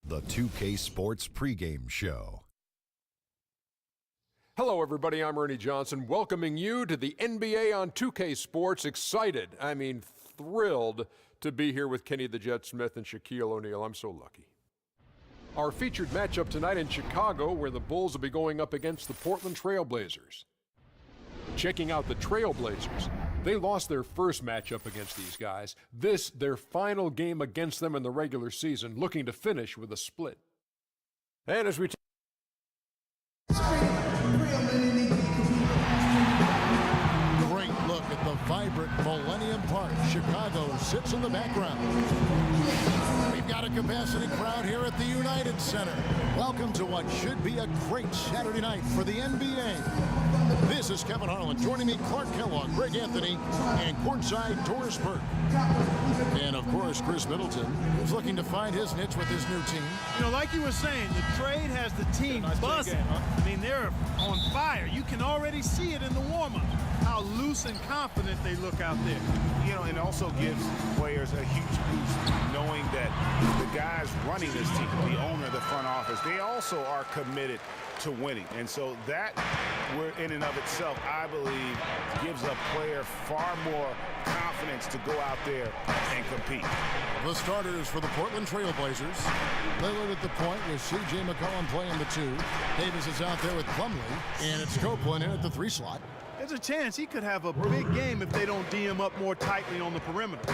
The 2K Sports pregame show. Hello, everybody. I'm Ernie Johnson, welcoming you to the NBA on 2K Sports. Excited, thrilled to be here with Kenny the Jet Smith and Shaquille O'Neal. I'm so lucky. Our featured matchup tonight in Chicago, where the Bulls will be going up against the Portland Trail Blazers. Checking out the Trail Blazers. They lost their first matchup against these guys. This, their final game against them in the regular season, looking to finish with a split. And as we Great look at the vibrant Millennium Park. Chicago sits in the background. We've got a capacity crowd here at the United Center. Welcome to what should be a great Saturday night for the NBA. This is Kevin Harlan. Joining me, Clark Kellogg, Greg Anthony, and courtside Doris Burke. And, of course, Chris Middleton, who's looking to find his niche with his new team. You know, like you were saying, the trade has the team buzzing. I mean, they're on fire. You can already see it in the warm-up, how loose and confident they look out there. You know, and also gives players a huge boost knowing that the guys running this team, the owner, the front office, they also are committed to winning. And so that, in and of itself, I believe, gives a player far more confidence to go out there and compete. The starters for the Portland Trail Blazers. Lillard at the point with C.J. McCollum playing the 2. Davis is out there with Plumlee, and it's Copeland in at the 3 slot. There's a chance he could have a big game if they don't D him up more tightly on the perimeter.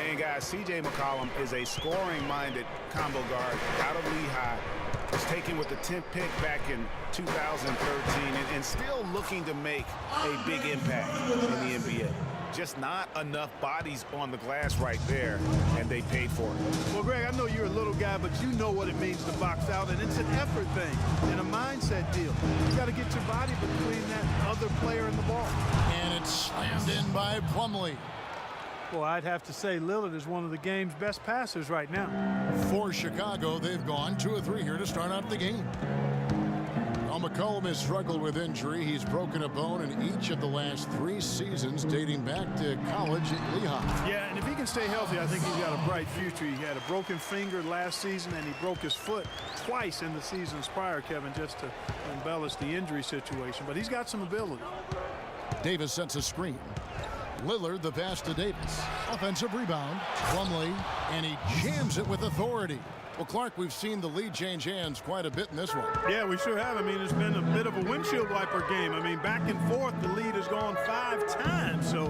And guys, C.J. McCollum is a scoring-minded combo guard out of Lehigh. Was taken with the 10th pick back in 2013 and still looking to make a big impact in the NBA. Just not enough bodies on the glass right there, and they paid for it. Well, Greg, I know you're a little guy, but you know what it means to box out, and it's an effort thing and a mindset deal. You got to get your body between that other player and the ball. And it's slammed in by Plumlee. Well, I'd have to say Lillard is one of the game's best passers right now. For Chicago, they've gone 2 of 3 here to start out the game. Now, McCollum has struggled with injury. He's broken a bone in each of the last 3 seasons, dating back to college at Lehigh. Yeah, and if he can stay healthy, I think he's got a bright future. He had a broken finger last season, and he broke his foot twice in the seasons prior, Kevin, just to embellish the injury situation. But he's got some ability. Davis sets a screen. Lillard, the pass to Davis. Offensive rebound. Plumlee, and he jams it with authority. Well, Clark, we've seen the lead change hands quite a bit in this one. Yeah, we sure have. I mean, it's been a bit of a windshield wiper game. I mean, back and forth, the lead has gone 5 times, so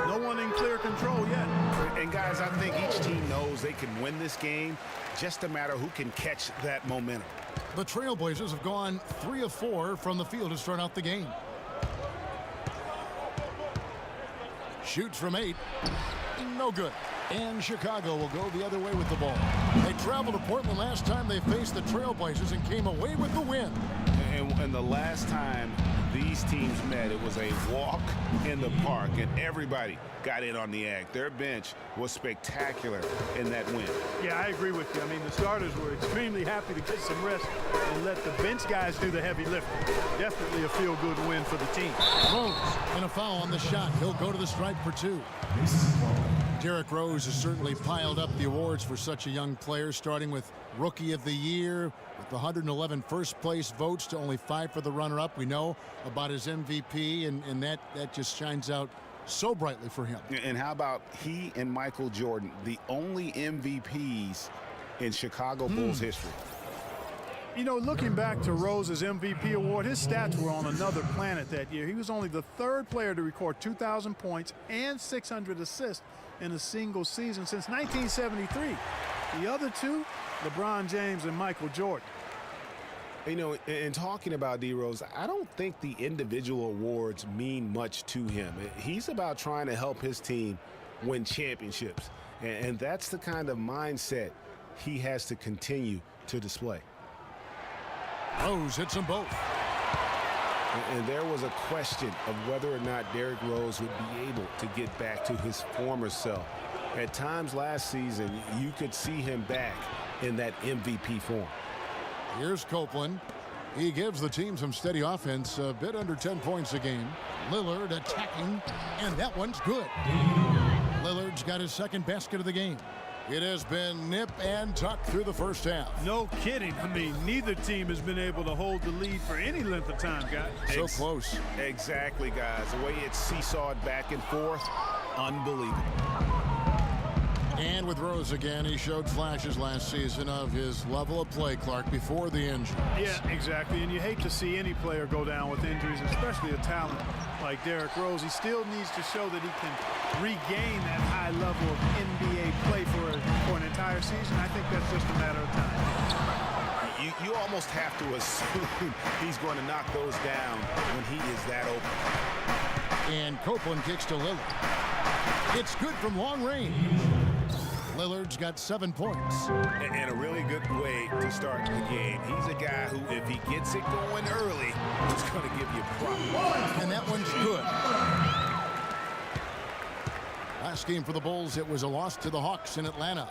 no one in clear control yet. And, guys, I think each team knows they can win this game, just a matter who can catch that momentum. The Trailblazers have gone 3 of 4 from the field to start out the game. Shoots from 8. No good. And Chicago will go the other way with the ball. They traveled to Portland last time they faced the Trailblazers and came away with the win. And the last time these teams met, it was a walk in the park, and everybody got in on the act. Their bench was spectacular in that win. Yeah, I agree with you. I mean, the starters were extremely happy to get some rest and let the bench guys do the heavy lifting. Definitely a feel-good win for the team. Rose and a foul on the shot. He'll go to the stripe for 2. Derrick Rose has certainly piled up the awards for such a young player, starting with Rookie of the Year, with the 111 first-place votes to only 5 for the runner-up. We know about his MVP, and that just shines out so brightly for him. And how about he and Michael Jordan, the only MVPs in Chicago Bulls history? You know, looking back to Rose's MVP award, his stats were on another planet that year. He was only the 3rd player to record 2,000 points and 600 assists in a single season since 1973. The other 2, LeBron James and Michael Jordan. You know, in talking about D. Rose, I don't think the individual awards mean much to him. He's about trying to help his team win championships. And that's the kind of mindset he has to continue to display. Rose hits them both. And there was a question of whether or not Derrick Rose would be able to get back to his former self. At times last season, you could see him back in that MVP form. Here's Copeland. He gives the team some steady offense, a bit under 10 points a game. Lillard attacking, and that one's good. Lillard's got his second basket of the game. It has been nip and tuck through the first half. No kidding. I mean, neither team has been able to hold the lead for any length of time, guys. So close. Exactly, guys. The way it's seesawed back and forth, unbelievable. And with Rose again, he showed flashes last season of his level of play, Clark, before the injury. Yeah, exactly. And you hate to see any player go down with injuries, especially a talent like Derrick Rose. He still needs to show that he can regain that high level of NBA play for an entire season. I think that's just a matter of time. You almost have to assume he's going to knock those down when he is that open. And Copeland kicks to Lillard. It's good from long range. Lillard's got 7 points. And a really good way to start the game. He's a guy who, if he gets it going early, is going to give you problems. And that one's good. Last game for the Bulls, it was a loss to the Hawks in Atlanta.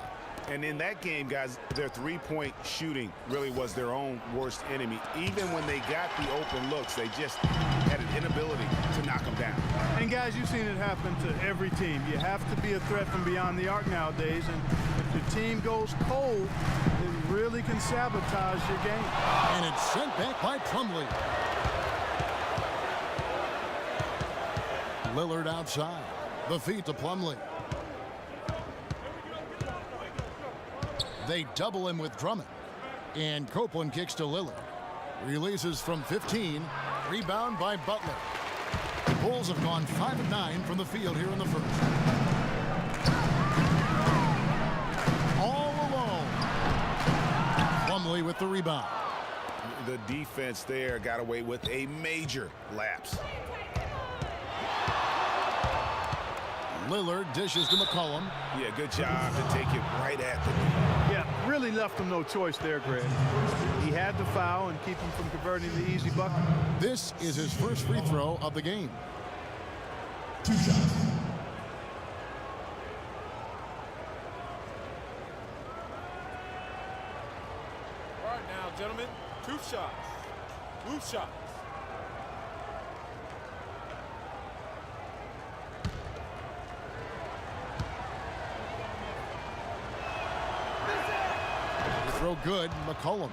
And in that game, guys, their three-point shooting really was their own worst enemy. Even when they got the open looks, they just had an inability to knock them down. And guys, you've seen it happen to every team. You have to be a threat from beyond the arc nowadays, and if the team goes cold, it really can sabotage your game. And it's sent back by Plumlee. Lillard outside. The feed to Plumlee. They double him with Drummond. And Copeland kicks to Lillard. Releases from 15. Rebound by Butler. The Bulls have gone 5 of 9 from the field here in the first. All alone. Plumlee with the rebound. The defense there got away with a major lapse. Lillard dishes to McCollum. Yeah, good job to take it right at the knee. Yeah, really left him no choice there, Greg. He had to foul and keep him from converting the easy bucket. This is his first free throw of the game. 2 shots. All right now, gentlemen, 2 shots. 2 shots. Throw good, McCollum.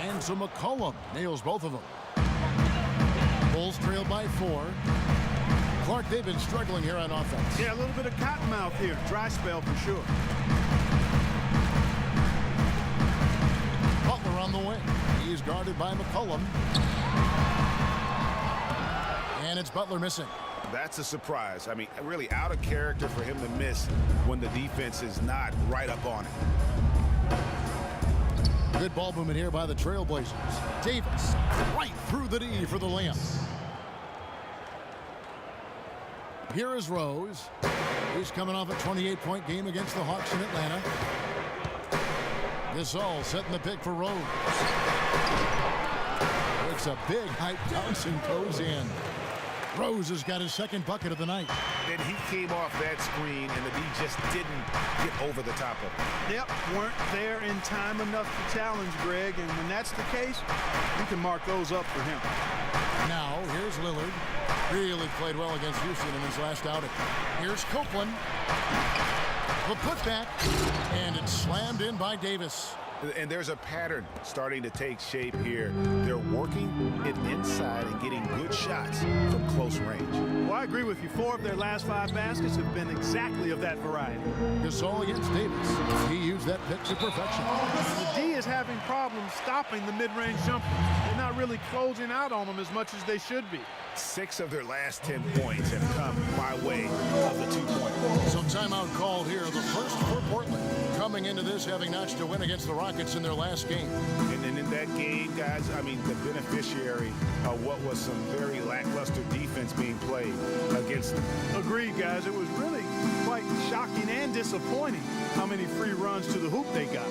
And so McCollum nails both of them. Bulls trail by 4. Clark, they've been struggling here on offense. Yeah, a little bit of cottonmouth here. Dry spell for sure. Butler on the wing. He's guarded by McCollum. And it's Butler missing. That's a surprise. I mean, really out of character for him to miss when the defense is not right up on it. Good ball movement here by the Trailblazers. Davis right through the D for the layup. Here is Rose. He's coming off a 28-point game against the Hawks in Atlanta. Gasol setting the pick for Rose. It's a big height bounce and goes in. Rose has got his second bucket of the night. And he came off that screen, and the D just didn't get over the top of it. Yep, weren't there in time enough to challenge Greg, and when that's the case, you can mark those up for him. Now, here's Lillard. Really played well against Houston in his last outing. Here's Copeland. The putback, and it's slammed in by Davis. And there's a pattern starting to take shape here. They're working it inside and getting good shots from close range. Well, I agree with you. 4 of their last 5 baskets have been exactly of that variety. Gasol against Davis. He used that pick to perfection. The D is having problems stopping the mid-range jumper. They're not really closing out on them as much as they should be. 6 of their last 10 points have come by way of the 2-point. So timeout called here. The first for Portland. Coming into this having notched a win against the Rockets in their last game. And then in that game, guys, I mean, the beneficiary of what was some very lackluster defense being played against them. Agreed, guys. It was really quite shocking and disappointing how many free runs to the hoop they got.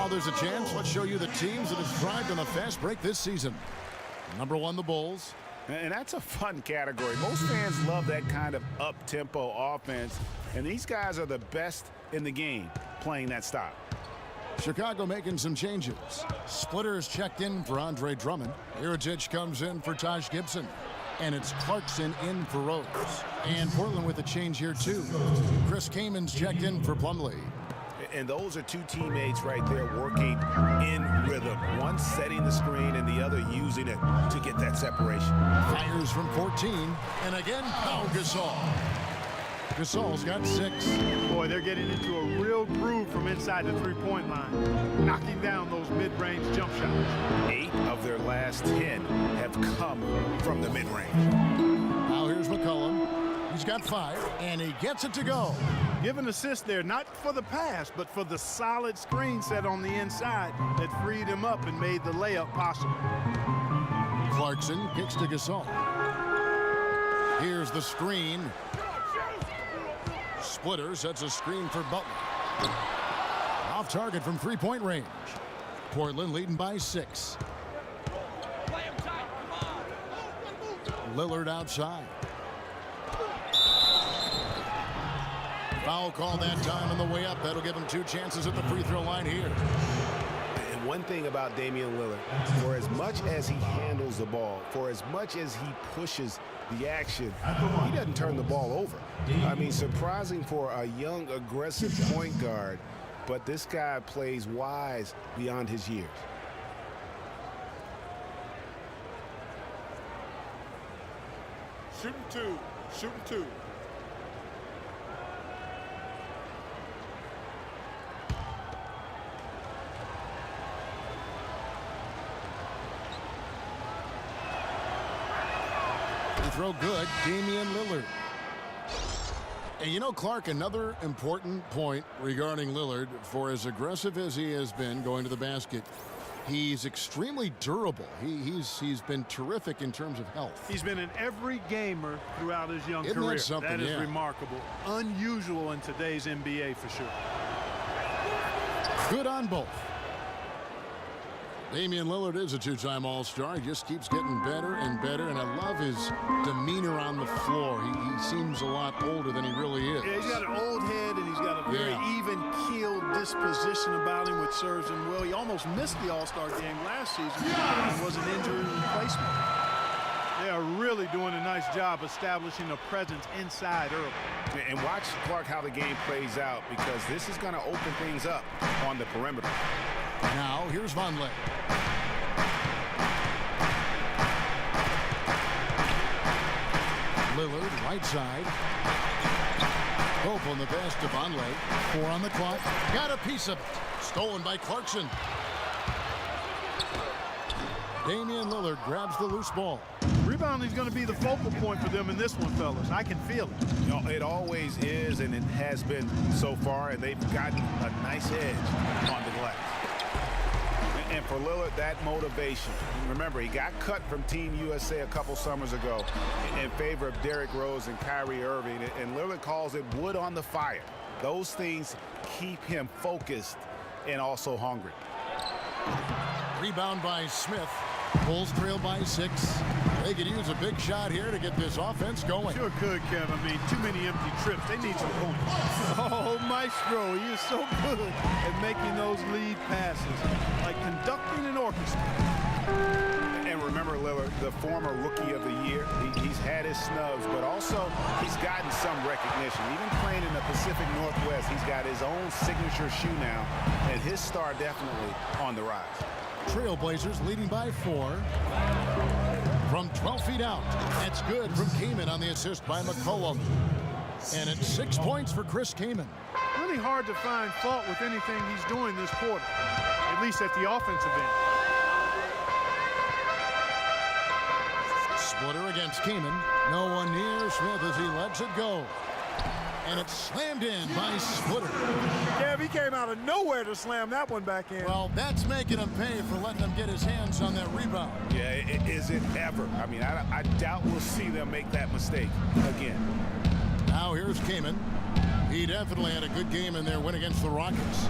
While there's a chance, let's show you the teams that have thrived on a fast break this season. Number 1, the Bulls. And that's a fun category. Most fans love that kind of up-tempo offense, and these guys are the best in the game playing that style. Chicago making some changes. Splitter is checked in for Andre Drummond. Irigic comes in for Taj Gibson. And it's Clarkson in for Rose. And Portland with a change here, too. Chris Kamen's checked in for Plumlee. And those are two teammates right there working in rhythm. One setting the screen and the other using it to get that separation. Fires from 14. And again, Pau Gasol. Gasol's got 6. Boy, they're getting into a real groove from inside the three-point line, knocking down those mid-range jump shots. 8 of their last 10 have come from the mid-range. Now here's McCollum. He's got 5, and he gets it to go. Give an assist there, not for the pass, but for the solid screen set on the inside that freed him up and made the layup possible. Clarkson kicks to Gasol. Here's the screen. Splitter sets a screen for Butler. Off target from three-point range. Portland leading by 6. Lillard outside. Foul call that time on the way up. That'll give him 2 chances at the free throw line here. And one thing about Damian Lillard, for as much as he handles the ball, for as much as he pushes the action, he doesn't turn the ball over. I mean, surprising for a young, aggressive point guard, but this guy plays wise beyond his years. Shooting 2. Shooting 2. Throw good, Damian Lillard. And you know, Clark, another important point regarding Lillard, for as aggressive as he has been going to the basket, he's extremely durable. He's been terrific in terms of health. He's been an every gamer throughout his young Isn't career. that something? That is Yeah. remarkable. Unusual in today's NBA for sure. Good on both. Damian Lillard is a 2-time All-Star. He just keeps getting better and better, and I love his demeanor on the floor. He seems a lot older than he really is. Yeah, he's got an old head, and he's got a very even-keeled disposition about him, which serves him well. He almost missed the All-Star game last season. It was an injury replacement. They are really doing a nice job establishing a presence inside early. And watch, Clark, how the game plays out, because this is going to open things up on the perimeter. Now, here's Vonleh. Lillard, right side. Hope on the pass to Vonleh. 4 on the clock. Got a piece of it. Stolen by Clarkson. Damian Lillard grabs the loose ball. Rebounding is going to be the focal point for them in this one, fellas. I can feel it. You know, it always is, and it has been so far, and they've gotten a nice edge on the glass. And for Lillard, that motivation. Remember, he got cut from Team USA a couple summers ago in favor of Derrick Rose and Kyrie Irving, and Lillard calls it wood on the fire. Those things keep him focused and also hungry. Rebound by Smith. Bulls trail by 6. They could use a big shot here to get this offense going. Sure could, Kev. I mean, too many empty trips. They need some points. Oh, Maestro, he is so good at making those lead passes, like conducting an orchestra. And remember, Lillard, the former Rookie of the Year, he's had his snubs, but also he's gotten some recognition. Even playing in the Pacific Northwest, he's got his own signature shoe now, and his star definitely on the rise. Trailblazers leading by 4. From 12 feet out. That's good from Kaman on the assist by McCollum. And it's 6 points for Chris Kaman. Really hard to find fault with anything he's doing this quarter, at least at the offensive end. Splitter against Kaman. No one near Smith as he lets it go. And it's slammed in by Splitter. Kev, he came out of nowhere to slam that one back in. Well, that's making him pay for letting him get his hands on that rebound. Yeah, is it ever? I mean, I doubt we'll see them make that mistake again. Now here's Kaman. He definitely had a good game in their win against the Rockets.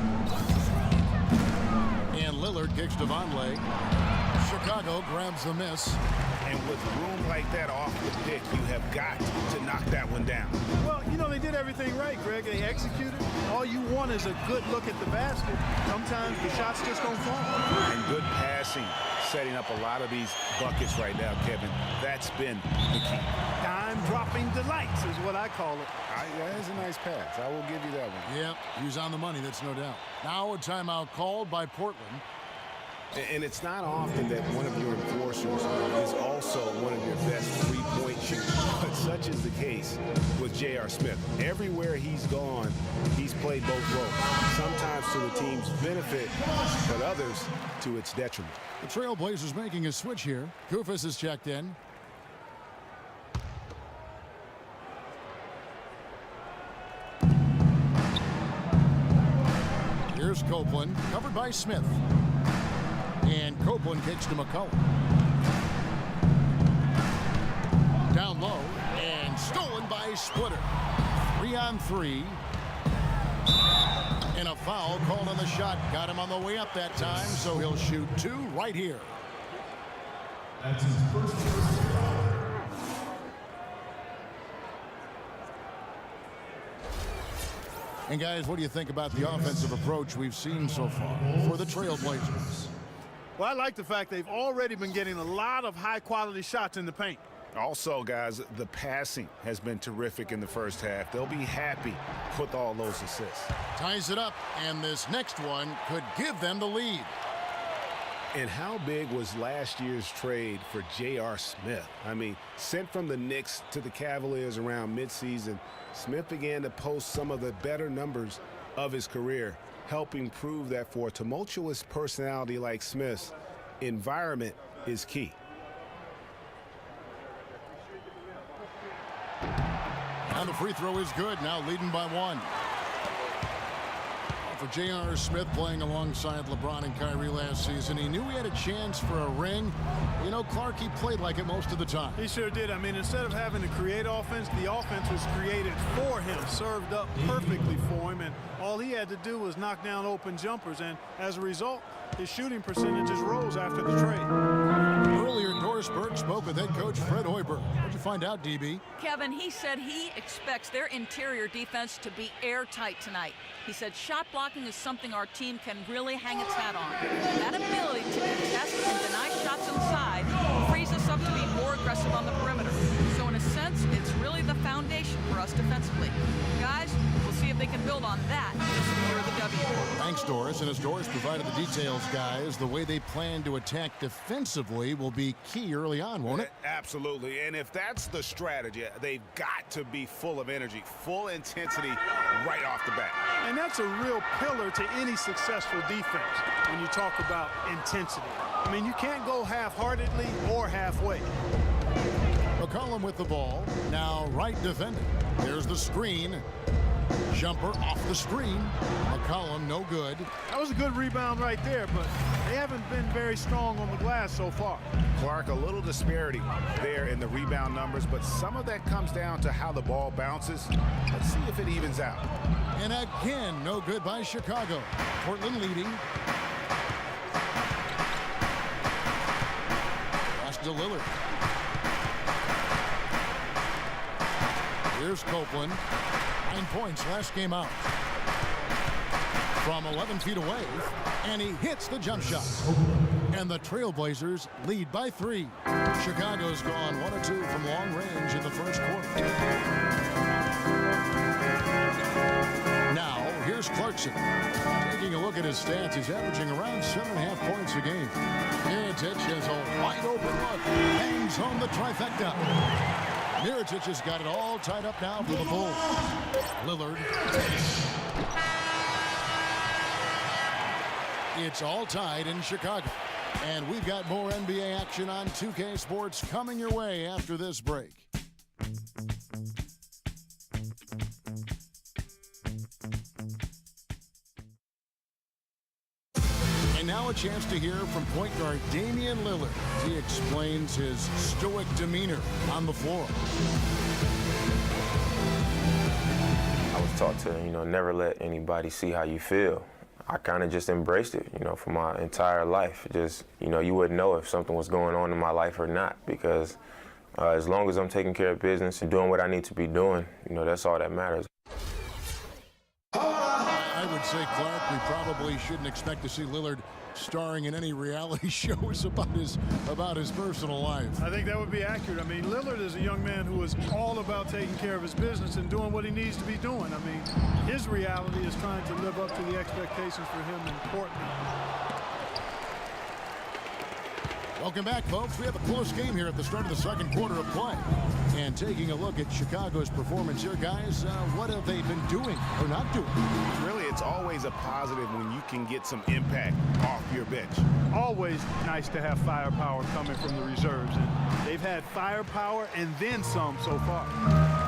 And Lillard kicks to Vonleh. Chicago grabs the miss. And with room like that off the pick, you have got to knock that one down. Well, you know, they did everything right, Greg. They executed. All you want is a good look at the basket. Sometimes the shots just don't fall. And good passing, setting up a lot of these buckets right now, Kevin. That's been the key. Dime-dropping delights is what I call it. That is a nice pass. I will give you that one. Yep, he was on the money, that's no doubt. Now a timeout called by Portland. And it's not often that one of your enforcers is also one of your best three-point shooters, but such is the case with J.R. Smith. Everywhere he's gone, he's played both roles, sometimes to the team's benefit, but others to its detriment. The Trailblazers making a switch here. Koufos is checked in. Here's Copeland, covered by Smith. And Copeland kicks to McCollum. Down low and stolen by Splitter. 3-on-3. And a foul called on the shot. Got him on the way up that time, so he'll shoot 2 right here. That's his first. And guys, what do you think about the offensive approach we've seen so far for the Trailblazers? Well, I like the fact they've already been getting a lot of high-quality shots in the paint. Also, guys, the passing has been terrific in the first half. They'll be happy with all those assists. Ties it up, and this next one could give them the lead. And how big was last year's trade for J.R. Smith? I mean, sent from the Knicks to the Cavaliers around midseason, Smith began to post some of the better numbers of his career, helping prove that for a tumultuous personality like Smith's, environment is key. And the free throw is good, now leading by 1. For J.R. Smith, playing alongside LeBron and Kyrie last season, he knew he had a chance for a ring. You know, Clark, he played like it most of the time. He sure did. I mean, instead of having to create offense, the offense was created for him, served up perfectly for him, and all he had to do was knock down open jumpers, and as a result, his shooting percentages rose after the trade. Earlier, Doris Burke spoke with head coach Fred Hoiberg. What'd you find out, DB? Kevin, he said he expects their interior defense to be airtight tonight. He said shot blocking is something our team can really hang its hat on. That ability to contest and deny shots inside frees us up to be more aggressive on the perimeter. So in a sense, it's really the foundation for us defensively. Guys, we'll see if they can build on that to secure the W. Thanks, Doris. And as Doris provided the details, guys, the way they plan to attack defensively will be key early on, won't it? Absolutely. And if that's the strategy, they've got to be full of energy, full intensity right off the bat. And that's a real pillar to any successful defense when you talk about intensity. I mean, you can't go half-heartedly or halfway. McCollum with the ball. Now right defending. There's the screen. Jumper off the screen. McCollum no good. That was a good rebound right there, but they haven't been very strong on the glass so far. Clark, a little disparity there in the rebound numbers, but some of that comes down to how the ball bounces. Let's see if it evens out. And again, no good by Chicago. Portland leading. Pass to Lillard. Here's Copeland. 9 points last game out. From 11 feet away, and he hits the jump shot. And the Trailblazers lead by 3. Chicago's gone 1 or 2 from long range in the first quarter. Now, here's Clarkson. Taking a look at his stats, he's averaging around 7.5 points a game. Mirotic has a wide open look. Hangs home the trifecta. Mirotic has got it all tied up now for the Bulls. Lillard. It's all tied in Chicago. And we've got more NBA action on 2K Sports coming your way after this break. And now a chance to hear from point guard Damian Lillard as he explains his stoic demeanor on the floor. I was taught to, never let anybody see how you feel. I kind of just embraced it, you know, for my entire life. Just, you know, you wouldn't know if something was going on in my life or not, because as long as I'm taking care of business and doing what I need to be doing, you know, that's all that matters. I would say, Clark, we probably shouldn't expect to see Lillard starring in any reality shows about his personal life. I think that would be accurate. I mean, Lillard is a young man who is all about taking care of his business and doing what he needs to be doing. I mean, his reality is trying to live up to the expectations for him in Portland. Welcome back, folks. We have a close game here at the start of the second quarter of play. And taking a look at Chicago's performance here, guys, what have they been doing or not doing? Really, it's always a positive when you can get some impact off your bench. Always nice to have firepower coming from the reserves. And they've had firepower and then some so far.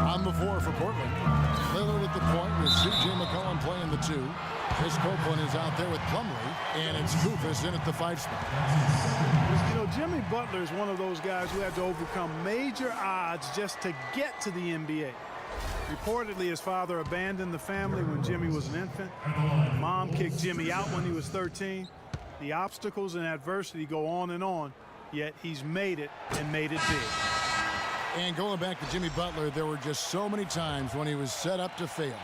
On the floor for Portland. Lillard at the point with C.J. McCollum playing the 2. Chris Copeland is out there with Plumlee, and it's Koufos in at the 5 spot. You know, Jimmy Butler is one of those guys who had to overcome major odds just to get to the NBA. Reportedly, his father abandoned the family when Jimmy was an infant. Mom kicked Jimmy out when he was 13. The obstacles and adversity go on, yet he's made it and made it big. And going back to Jimmy Butler, there were just so many times when he was set up to fail.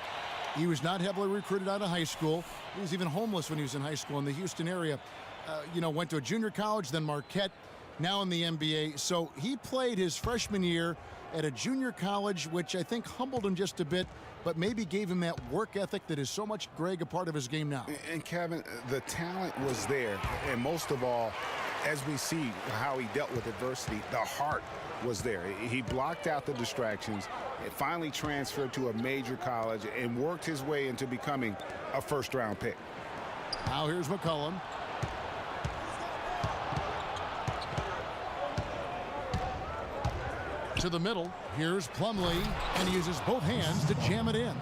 He was not heavily recruited out of high school. He was even homeless when he was in high school in the Houston area. You know, went to a junior college, then Marquette, now in the NBA. So he played his freshman year at a junior college, which I think humbled him just a bit, but maybe gave him that work ethic that is so much, Greg, a part of his game now. And Kevin, the talent was there. And most of all, as we see how he dealt with adversity, the heart was there. He blocked out the distractions, and finally transferred to a major college and worked his way into becoming a first-round pick. Now here's McCollum. To the middle, here's Plumlee, and he uses both hands to jam it in.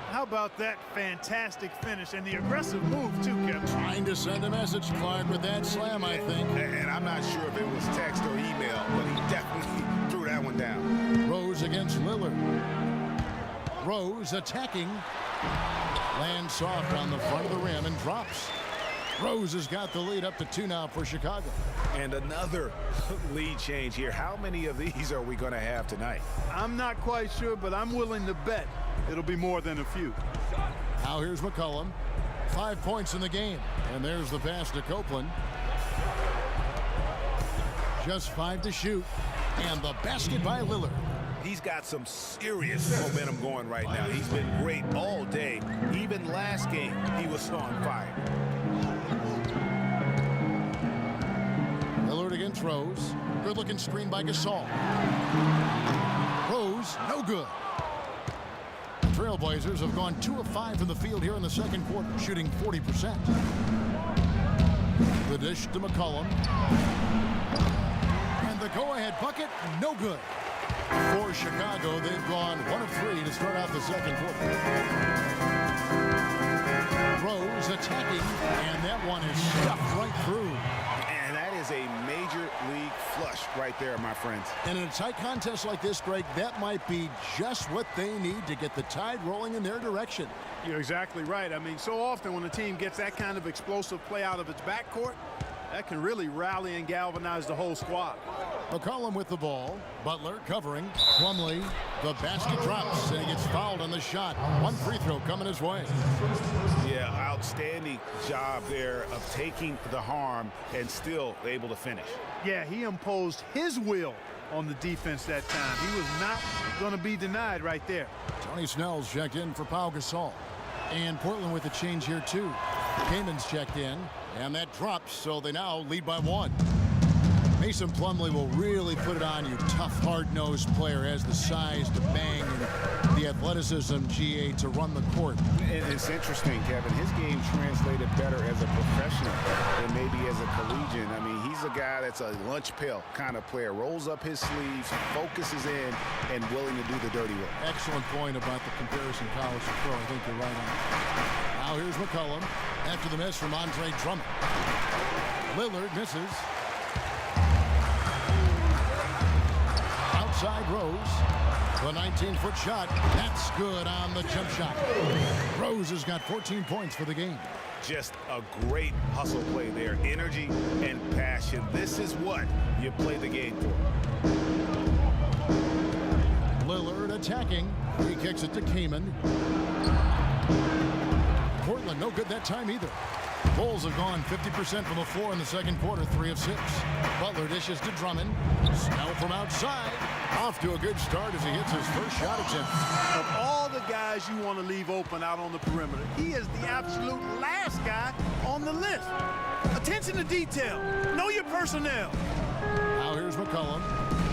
How about that fantastic finish and the aggressive move, too, Kevin? Trying to send a message, Clark, with that slam, I think. And I'm not sure if it was text or email, but he definitely threw that one down. Rose against Lillard. Rose attacking. Lands soft on the front of the rim and drops. Rose has got the lead up to 2 now for Chicago. And another lead change here. How many of these are we going to have tonight? I'm not quite sure, but I'm willing to bet it'll be more than a few. Now here's McCollum. 5 points in the game. And there's the pass to Copeland. Just 5 to shoot. And the basket by Lillard. He's got some serious momentum going right now. He's been great all day. Even last game, he was on fire. Lillard against Rose. Good-looking screen by Gasol. Rose, no good. Trailblazers have gone 2 of 5 from the field here in the second quarter, shooting 40%. The dish to McCollum. And the go-ahead bucket, no good. For Chicago, they've gone 1 of 3 to start out the second quarter. Rose attacking, and that one is stuffed right through. And that is a major league flush right there, my friends. And in a tight contest like this, Greg, that might be just what they need to get the tide rolling in their direction. You're exactly right. I mean, so often when a team gets that kind of explosive play out of its backcourt, that can really rally and galvanize the whole squad. McCollum with the ball. Butler covering. Plumlee. The basket drops, and he gets fouled on the shot. 1 free throw coming his way. Yeah, outstanding job there of taking the harm and still able to finish. Yeah, he imposed his will on the defense that time. He was not going to be denied right there. Tony Snell's checked in for Pau Gasol. And Portland with a change here, too. Kamen's checked in, and that drops, so they now lead by 1. Mason Plumlee will really put it on you. Tough, hard-nosed player, has the size to bang and the athleticism, GA, to run the court. And it's interesting, Kevin. His game translated better as a professional than maybe as a collegiate. I mean, he's a guy that's a lunch pail kind of player. Rolls up his sleeves, focuses in, and willing to do the dirty work. Excellent point about the comparison college to pro. I think you're right on. Now here's McCollum after the miss from Andre Drummond. Lillard misses. Outside Rose. The 19-foot shot. That's good on the jump shot. Rose has got 14 points for the game. Just a great hustle play there. Energy and passion. This is what you play the game for. Lillard attacking. He kicks it to Kaman. Portland no good that time either. Bulls have gone 50% from the floor in the second quarter, 3 of 6. Butler dishes to Drummond. Snell from outside. Off to a good start as he hits his first shot attempt. Of all the guys you want to leave open out on the perimeter, he is the absolute last guy on the list. Attention to detail. Know your personnel. Now here's McCollum.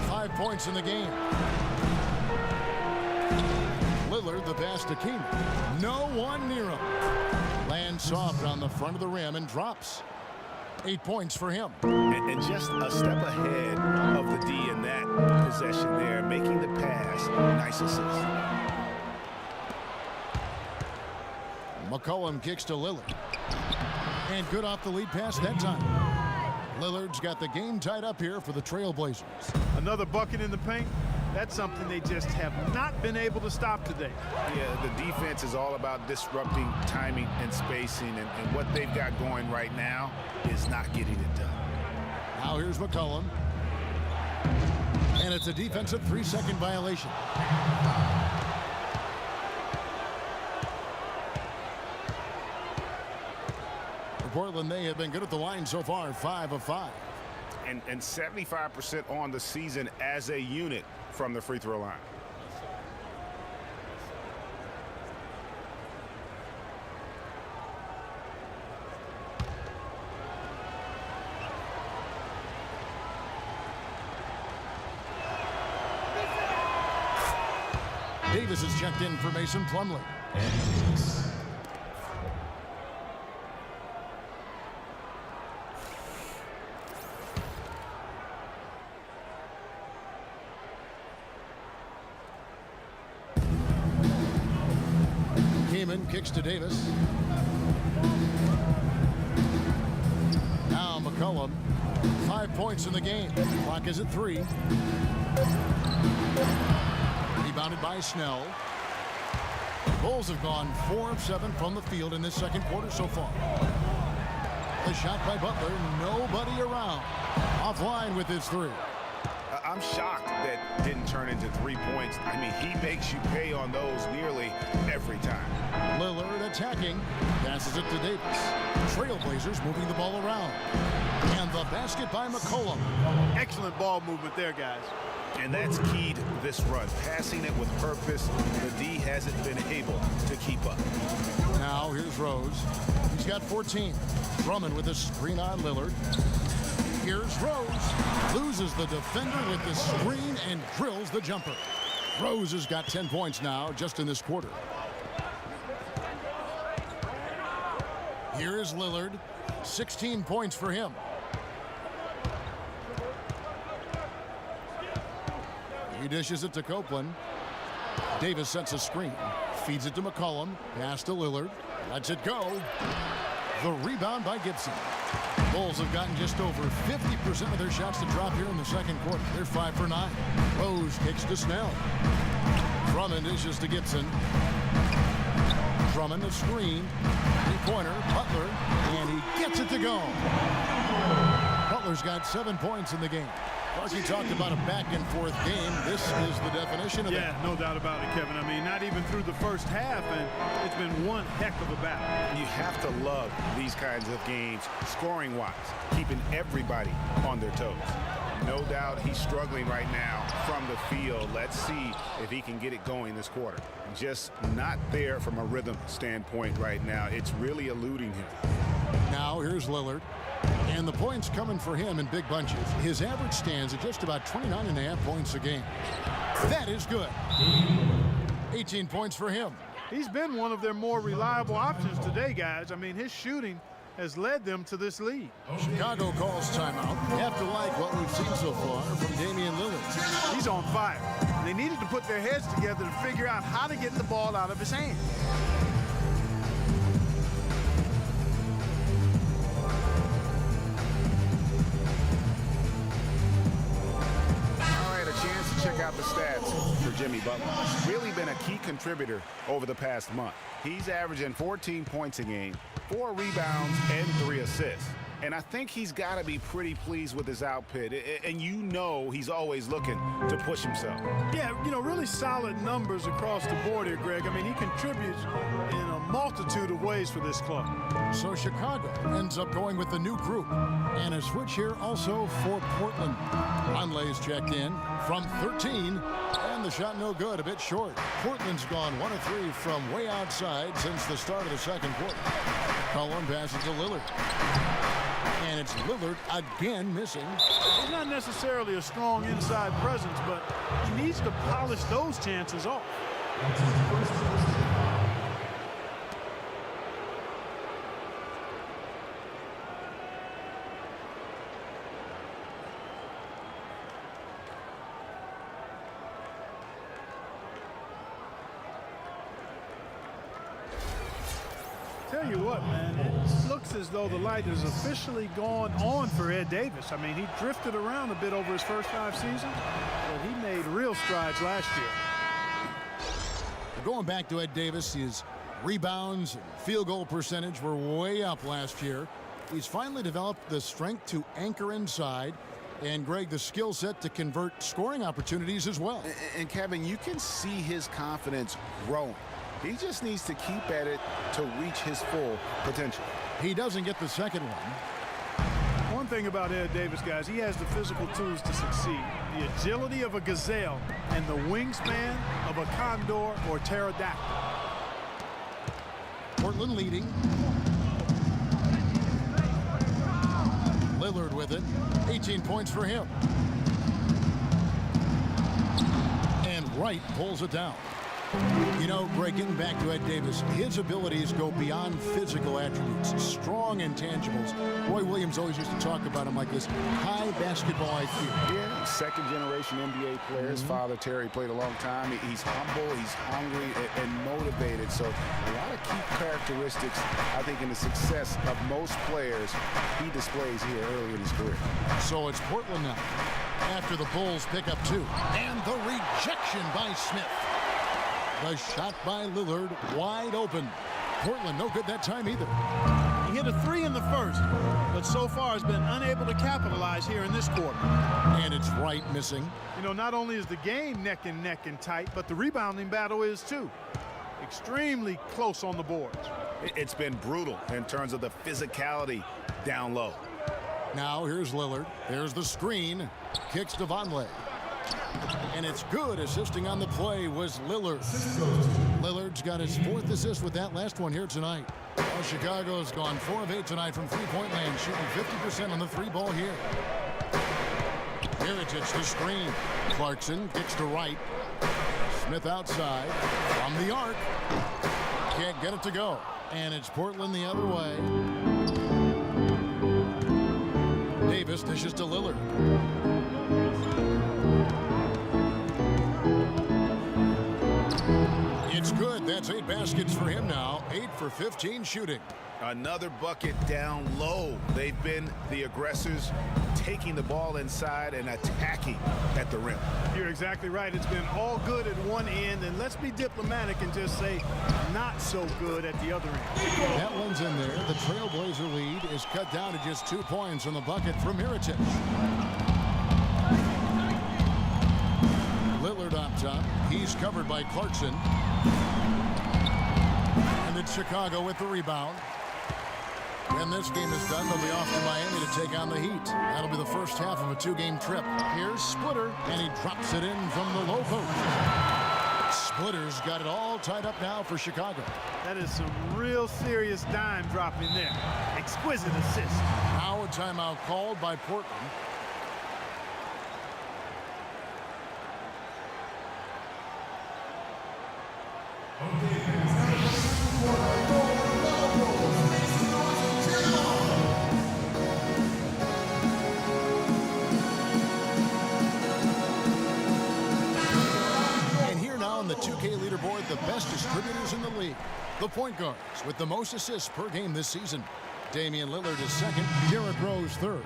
5 points in the game. Lillard the pass to Kaman. No one near him. Lands soft on the front of the rim and drops. 8 points for him. And just a step ahead of the D in that possession there, making the pass. Nice assist. McCollum kicks to Lillard. And good off the lead pass that time. Lillard's got the game tied up here for the Trailblazers. Another bucket in the paint. That's something they just have not been able to stop today. Yeah, the defense is all about disrupting timing and spacing, and what they've got going right now is not getting it done. Now here's McCollum. And it's a defensive 3-second violation. For Portland, they have been good at the line so far, 5 of 5. And 75% on the season as a unit from the free throw line. Davis is checked in for Mason Plumlee. Kaman kicks to Davis. Now McCollum. 5 points in the game. Clock is at 3. Rebounded by Snell. Bulls have gone 4 of 7 from the field in this second quarter so far. The shot by Butler. Nobody around. Offline with his 3. I'm shocked that didn't turn into 3 points. I mean, he makes you pay on those nearly every time. Lillard attacking. Passes it to Davis. Trailblazers moving the ball around. And the basket by McCollum. Excellent ball movement there, guys. And that's key to this run. Passing it with purpose. The D hasn't been able to keep up. Now here's Rose. He's got 14. Drummond with a screen on Lillard. Here's Rose. Loses the defender with the screen and drills the jumper. Rose has got 10 points now just in this quarter. Here is Lillard. 16 points for him. He dishes it to Copeland. Davis sets a screen. Feeds it to McCollum. Pass to Lillard. Lets it go. The rebound by Gibson. Bulls have gotten just over 50% of their shots to drop here in the second quarter. They're 5 for 9. Rose kicks to Snell. Drummond dishes to Gibson. Drummond a screen. 3-pointer. Butler. And he gets it to go. Butler's got 7 points in the game. Clarky talked about a back-and-forth game. This is the definition of that. No doubt about it, Kevin. I mean, not even through the first half, and it's been one heck of a battle. You have to love these kinds of games, scoring-wise, keeping everybody on their toes. No doubt he's struggling right now from the field. Let's see if he can get it going this quarter. Just not there from a rhythm standpoint right now. It's really eluding him. Now here's Lillard. And the points coming for him in big bunches. His average stands at just about 29.5 points a game. That is good. 18 points for him. He's been one of their more reliable options today, guys. I mean, his shooting has led them to this lead. Chicago calls timeout. You have to like what we've seen so far from Damian Lillard. He's on fire. They needed to put their heads together to figure out how to get the ball out of his hands. Check out the stats for Jimmy Butler. Really been a key contributor over the past month. He's averaging 14 points a game, 4 rebounds and 3 assists. And I think he's got to be pretty pleased with his output. And you know he's always looking to push himself. Yeah, really solid numbers across the board here, Greg. I mean, he contributes in a multitude of ways for this club. So Chicago ends up going with the new group. And a switch here also for Portland. Conley's checked in from 13. And the shot no good, a bit short. Portland's gone 1 of 3 from way outside since the start of the second quarter. Cullen passes to Lillard. And it's Lillard again missing. He's not necessarily a strong inside presence, but he needs to polish those chances off. That's his first personal foul. Tell you what, man, it looks as though the light has officially gone on for Ed Davis. I mean, he drifted around a bit over his first 5 seasons, but he made real strides last year. Going back to Ed Davis, his rebounds and field goal percentage were way up last year. He's finally developed the strength to anchor inside, and Greg, the skill set to convert scoring opportunities as well. And Kevin, you can see his confidence growing. He just needs to keep at it to reach his full potential. He doesn't get the second one. One thing about Ed Davis, guys, he has the physical tools to succeed. The agility of a gazelle and the wingspan of a condor or pterodactyl. Portland leading. Lillard with it. 18 points for him. And Wright pulls it down. Greg, getting back to Ed Davis, his abilities go beyond physical attributes, strong intangibles. Roy Williams always used to talk about him like this, high basketball IQ. Yeah, second-generation NBA player. His father, Terry, played a long time. He's humble, he's hungry, and motivated. So a lot of key characteristics, I think, in the success of most players he displays here early in his career. So it's Portland now, after the Bulls pick up 2. And the rejection by Smith. The shot by Lillard, wide open. Portland, no good that time either. He hit a 3 in the first, but so far has been unable to capitalize here in this quarter. And it's Wright missing. Not only is the game neck and tight, but the rebounding battle is too. Extremely close on the boards. It's been brutal in terms of the physicality down low. Now here's Lillard. There's the screen. Kicks to Vonleh. And it's good. Assisting on the play was Lillard. Lillard's got his 4th assist with that last one here tonight. Well, Chicago's gone 4 of 8 tonight from three-point land, shooting 50% on the 3-ball here. Mirotic the screen. Clarkson kicks to Wright. Smith outside from the arc. Can't get it to go. And it's Portland the other way. Davis dishes to Lillard. It's good. That's 8 baskets for him now. 8 for 15 shooting. Another bucket down low. They've been the aggressors, taking the ball inside and attacking at the rim. You're exactly right. It's been all good at one end, and let's be diplomatic and just say not so good at the other end. That one's in there. The Trailblazer lead is cut down to just 2 points on the bucket from Mirotic. Lillard on top. He's covered by Clarkson. And it's Chicago with the rebound. When this game is done, they'll be off to Miami to take on the Heat. That'll be the first half of a 2-game trip. Here's Splitter, and he drops it in from the low post. Splitter's got it all tied up now for Chicago. That is some real serious dime dropping there. Exquisite assist. Now a timeout called by Portland. The 2K leaderboard, the best distributors in the league. The point guards with the most assists per game this season. Damian Lillard is second. Derrick Rose third.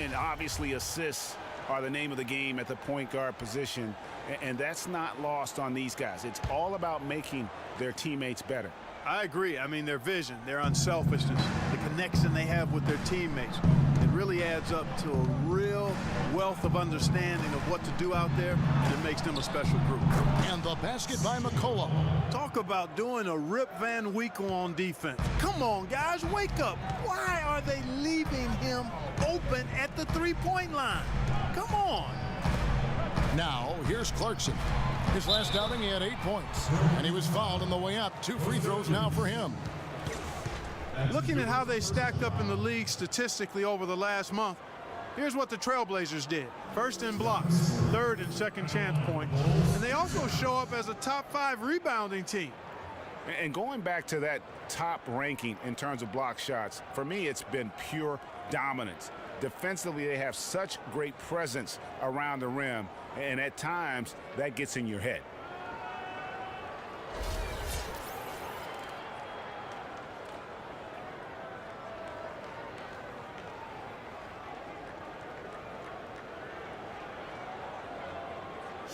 And obviously assists are the name of the game at the point guard position. And that's not lost on these guys. It's all about making their teammates better. I agree. I mean, their vision, their unselfishness, the connection they have with their teammates, it really adds up to a real wealth of understanding of what to do out there, and it makes them a special group. And the basket by McCollum. Talk about doing a Rip Van Winkle on defense. Come on, guys, wake up. Why are they leaving him open at the three-point line? Come on. Now, here's Clarkson. His last outing, he had 8 points, and he was fouled on the way up. 2 free throws now for him. Looking at how they stacked up in the league statistically over the last month, here's what the Trailblazers did. First in blocks, third and second chance points, and they also show up as a top 5 rebounding team. And going back to that top ranking in terms of block shots, for me, it's been pure dominance. Defensively, they have such great presence around the rim, and at times, that gets in your head.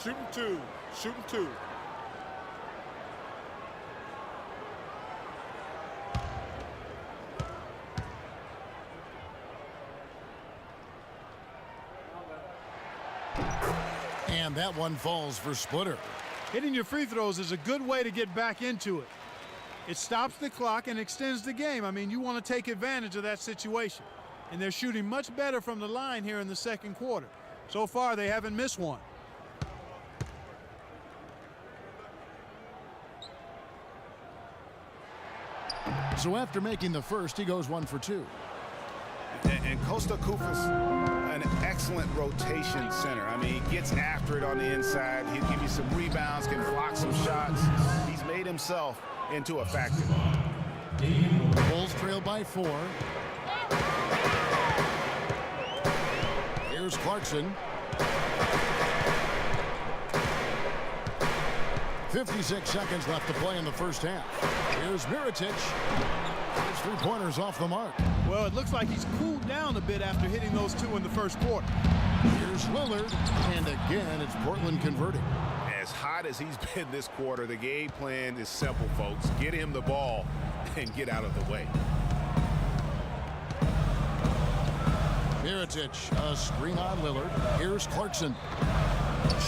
Shooting two. Shooting two. And that one falls for Splitter. Hitting your free throws is a good way to get back into it. It stops the clock and extends the game. I mean, you want to take advantage of that situation. And they're shooting much better from the line here in the second quarter. So far, they haven't missed one. So after making the first, he goes 1 for 2. And Kosta Koufos, an excellent rotation center. I mean, he gets after it on the inside. He'll give you some rebounds, can block some shots. He's made himself into a factor. Bulls trail by 4. Here's Clarkson. 56 seconds left to play in the first half. Here's Mirotic. His 3-pointers off the mark. Well, it looks like he's cooled down a bit after hitting those 2 in the first quarter. Here's Lillard. And again, it's Portland converting. As hot as he's been this quarter, the game plan is simple, folks. Get him the ball and get out of the way. Mirotic, a screen on Lillard. Here's Clarkson.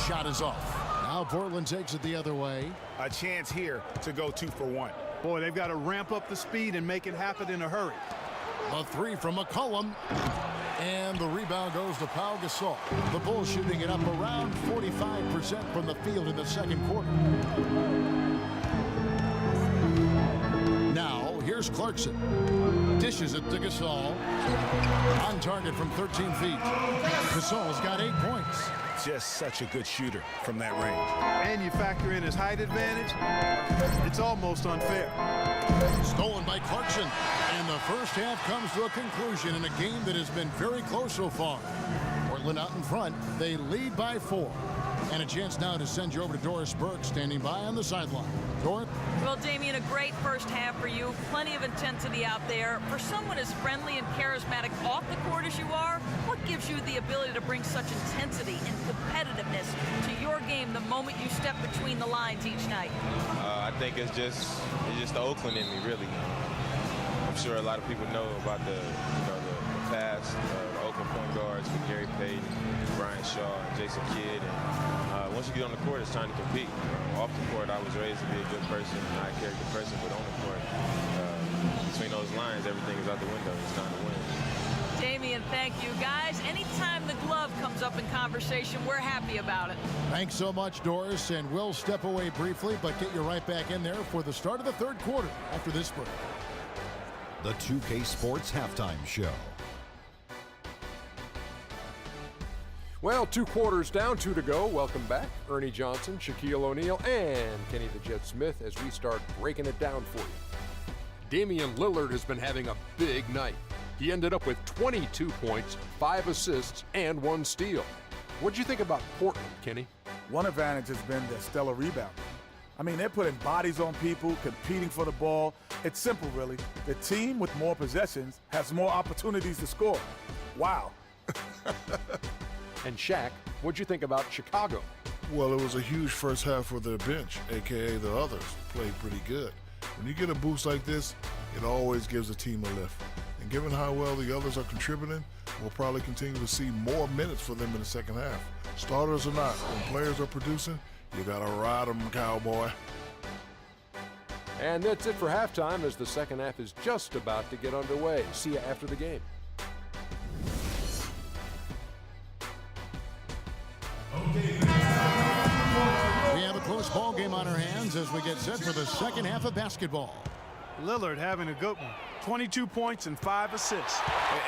Shot is off. Now Portland takes it the other way. A chance here to go 2 for 1. Boy, they've got to ramp up the speed and make it happen in a hurry. A 3 from McCollum. And the rebound goes to Pau Gasol. The Bulls shooting it up around 45% from the field in the second quarter. Now, here's Clarkson. Dishes it to Gasol. On target from 13 feet. Gasol's got 8 points. Just such a good shooter from that range. And you factor in his height advantage, it's almost unfair. Stolen by Clarkson. And the first half comes to a conclusion in a game that has been very close so far. Portland out in front. They lead by 4. And a chance now to send you over to Doris Burke, standing by on the sideline. Doris? Well, Damian, a great first half for you. Plenty of intensity out there. For someone as friendly and charismatic off the court as you are, what gives you the ability to bring such intensity and competitiveness to your game the moment you step between the lines each night? I think it's just the Oakland in me, really. I'm sure a lot of people know about the past Oakland point guards with Gary Payton, Brian Shaw, and Jason Kidd. And once you get on the court, it's time to compete. Off the court, I was raised to be a good person, a high-character person, but on the court, between those lines, everything is out the window. It's time to win. Damian, thank you. Guys, anytime the glove comes up in conversation, we're happy about it. Thanks so much, Doris. And we'll step away briefly, but get you right back in there for the start of the third quarter after this break. The 2K Sports Halftime Show. Well, 2 quarters down, 2 to go. Welcome back. Ernie Johnson, Shaquille O'Neal, and Kenny the Jet Smith as we start breaking it down for you. Damian Lillard has been having a big night. He ended up with 22 points, 5 assists, and 1 steal. What'd you think about Portland, Kenny? One advantage has been their stellar rebounding. I mean, they're putting bodies on people, competing for the ball. It's simple, really. The team with more possessions has more opportunities to score. Wow. And Shaq, what'd you think about Chicago? Well, it was a huge first half for their bench, a.k.a. the others. Played pretty good. When you get a boost like this, it always gives the team a lift. And given how well the others are contributing, we'll probably continue to see more minutes for them in the second half. Starters or not, when players are producing, you gotta ride them, cowboy. And that's it for halftime as the second half is just about to get underway. See you after the game. We have a close ball game on our hands as we get set for the second half of basketball. Lillard having a good one. 22 points and 5 assists.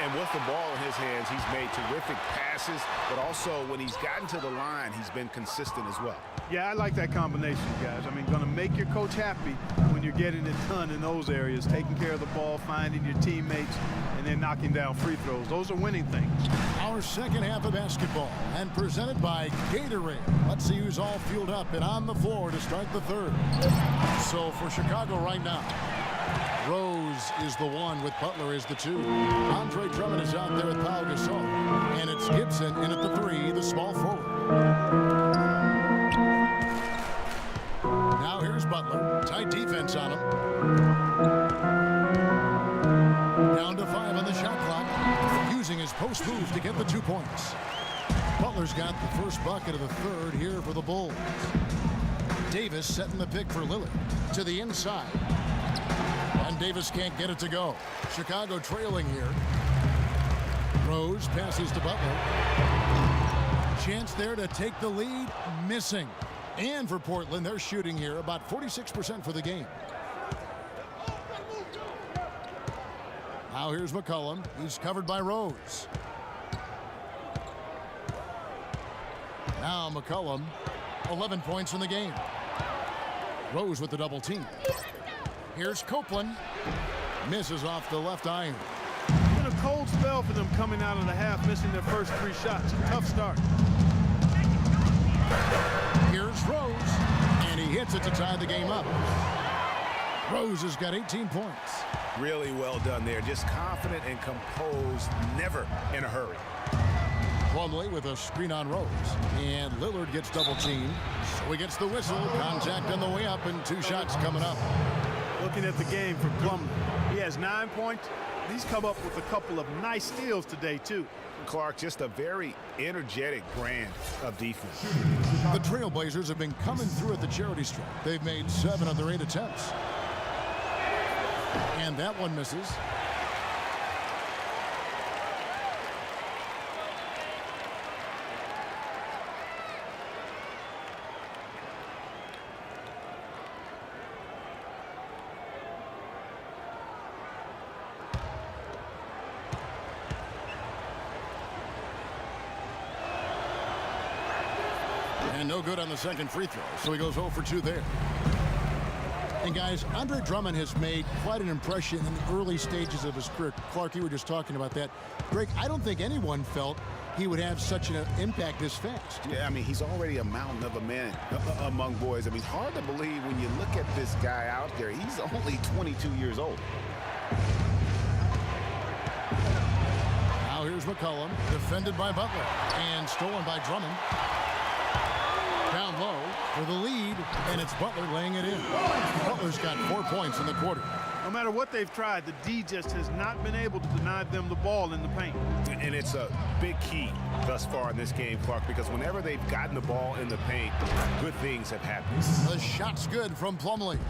And with the ball in his hands, he's made terrific passes, but also when he's gotten to the line, he's been consistent as well. Yeah, I like that combination, guys. I mean, going to make your coach happy when you're getting it done in those areas, taking care of the ball, finding your teammates, and then knocking down free throws. Those are winning things. Our second half of basketball, and presented by Gatorade. Let's see who's all fueled up and on the floor to start the third. So for Chicago right now, Rose is the 1 with Butler is the 2. Andre Drummond is out there with Pau Gasol. And it's Gibson in at the 3, the small forward. Now here's Butler. Tight defense on him. Down to 5 on the shot clock. Using his post move to get the 2 points. Butler's got the first bucket of the third here for the Bulls. Davis setting the pick for Lillard. To the inside. And Davis can't get it to go. Chicago trailing here. Rose passes to Butler. Chance there to take the lead. Missing. And for Portland, they're shooting here about 46% for the game. Now here's McCollum. He's covered by Rose. Now McCollum, 11 points in the game. Rose with the double team. Here's Copeland. Misses off the left iron. It's been a cold spell for them coming out of the half, missing their first 3 shots. Tough start. Here's Rose. And he hits it to tie the game up. Rose has got 18 points. Really well done there. Just confident and composed, never in a hurry. Plumlee with a screen on Rose. And Lillard gets double teamed. So he gets the whistle. Contact on the way up and 2 shots coming up. Looking at the game for Plumlee. He has 9 points. He's come up with a couple of nice steals today, too. Clark, just a very energetic brand of defense. The Trailblazers have been coming through at the charity stripe. They've made 7 of their 8 attempts. And that one misses. And no good on the second free throw, so he goes 0 for 2 there. And guys, Andre Drummond has made quite an impression in the early stages of his career. Clark, you were just talking about that. Greg, I don't think anyone felt he would have such an impact this fast. Yeah, I mean, he's already a mountain of a man among boys. I mean, hard to believe when you look at this guy out there. He's only 22 years old. Now here's McCollum, defended by Butler, and stolen by Drummond. Down low for the lead, and it's Butler laying it in. Butler's got 4 points in the quarter. No matter what they've tried, the D just has not been able to deny them the ball in the paint. And it's a big key thus far in this game, Clark, because whenever they've gotten the ball in the paint, good things have happened. The shot's good from Plumlee.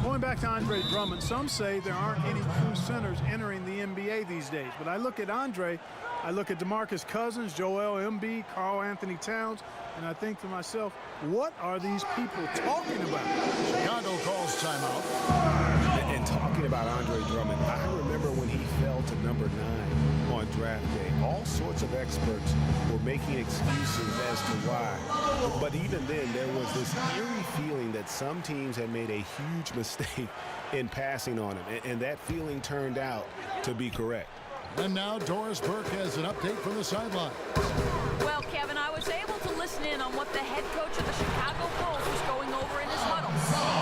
Going back to Andre Drummond, some say there aren't any true centers entering the NBA these days. But I look at Andre, I look at DeMarcus Cousins, Joel Embiid, Karl Anthony Towns, and I think to myself, what are these people talking about? Chicago calls timeout. And talking about Andre Drummond, I remember when he fell to number 9 on draft day. All sorts of experts were making excuses as to why. But even then, there was this eerie feeling that some teams had made a huge mistake in passing on him. And that feeling turned out to be correct. And now Doris Burke has an update from the sideline. Well, Kevin, I was able to listen in on what the head coach of the Chicago Bulls was going over in his huddle.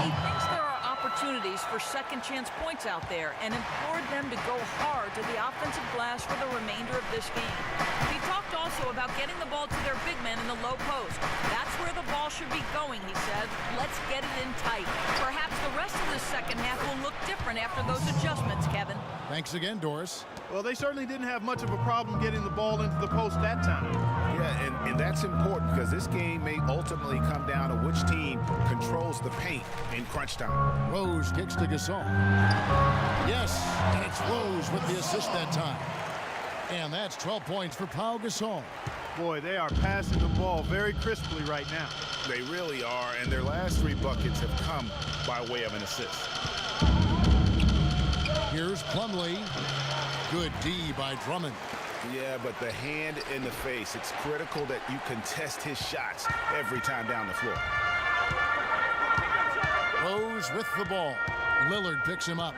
He thinks there are opportunities opportunities for second chance points out there and implored them to go hard to the offensive glass for the remainder of this game. He talked also about getting the ball to their big men in the low post. That's where the ball should be going, he said. Let's get it in tight. Perhaps the rest of the second half will look different after those adjustments, Kevin. Thanks again, Doris. Well, they certainly didn't have much of a problem getting the ball into the post that time. Yeah, and that's important because this game may ultimately come down to which team controls the paint in crunch time. Rose kicks to Gasol. Yes, and it's Rose with the assist that time. And that's 12 points for Pau Gasol. Boy, they are passing the ball very crisply right now. They really are, and their last 3 buckets have come by way of an assist. Here's Plumlee. Good D by Drummond. Yeah, but the hand in the face, it's critical that you contest his shots every time down the floor. Rose with the ball. Lillard picks him up.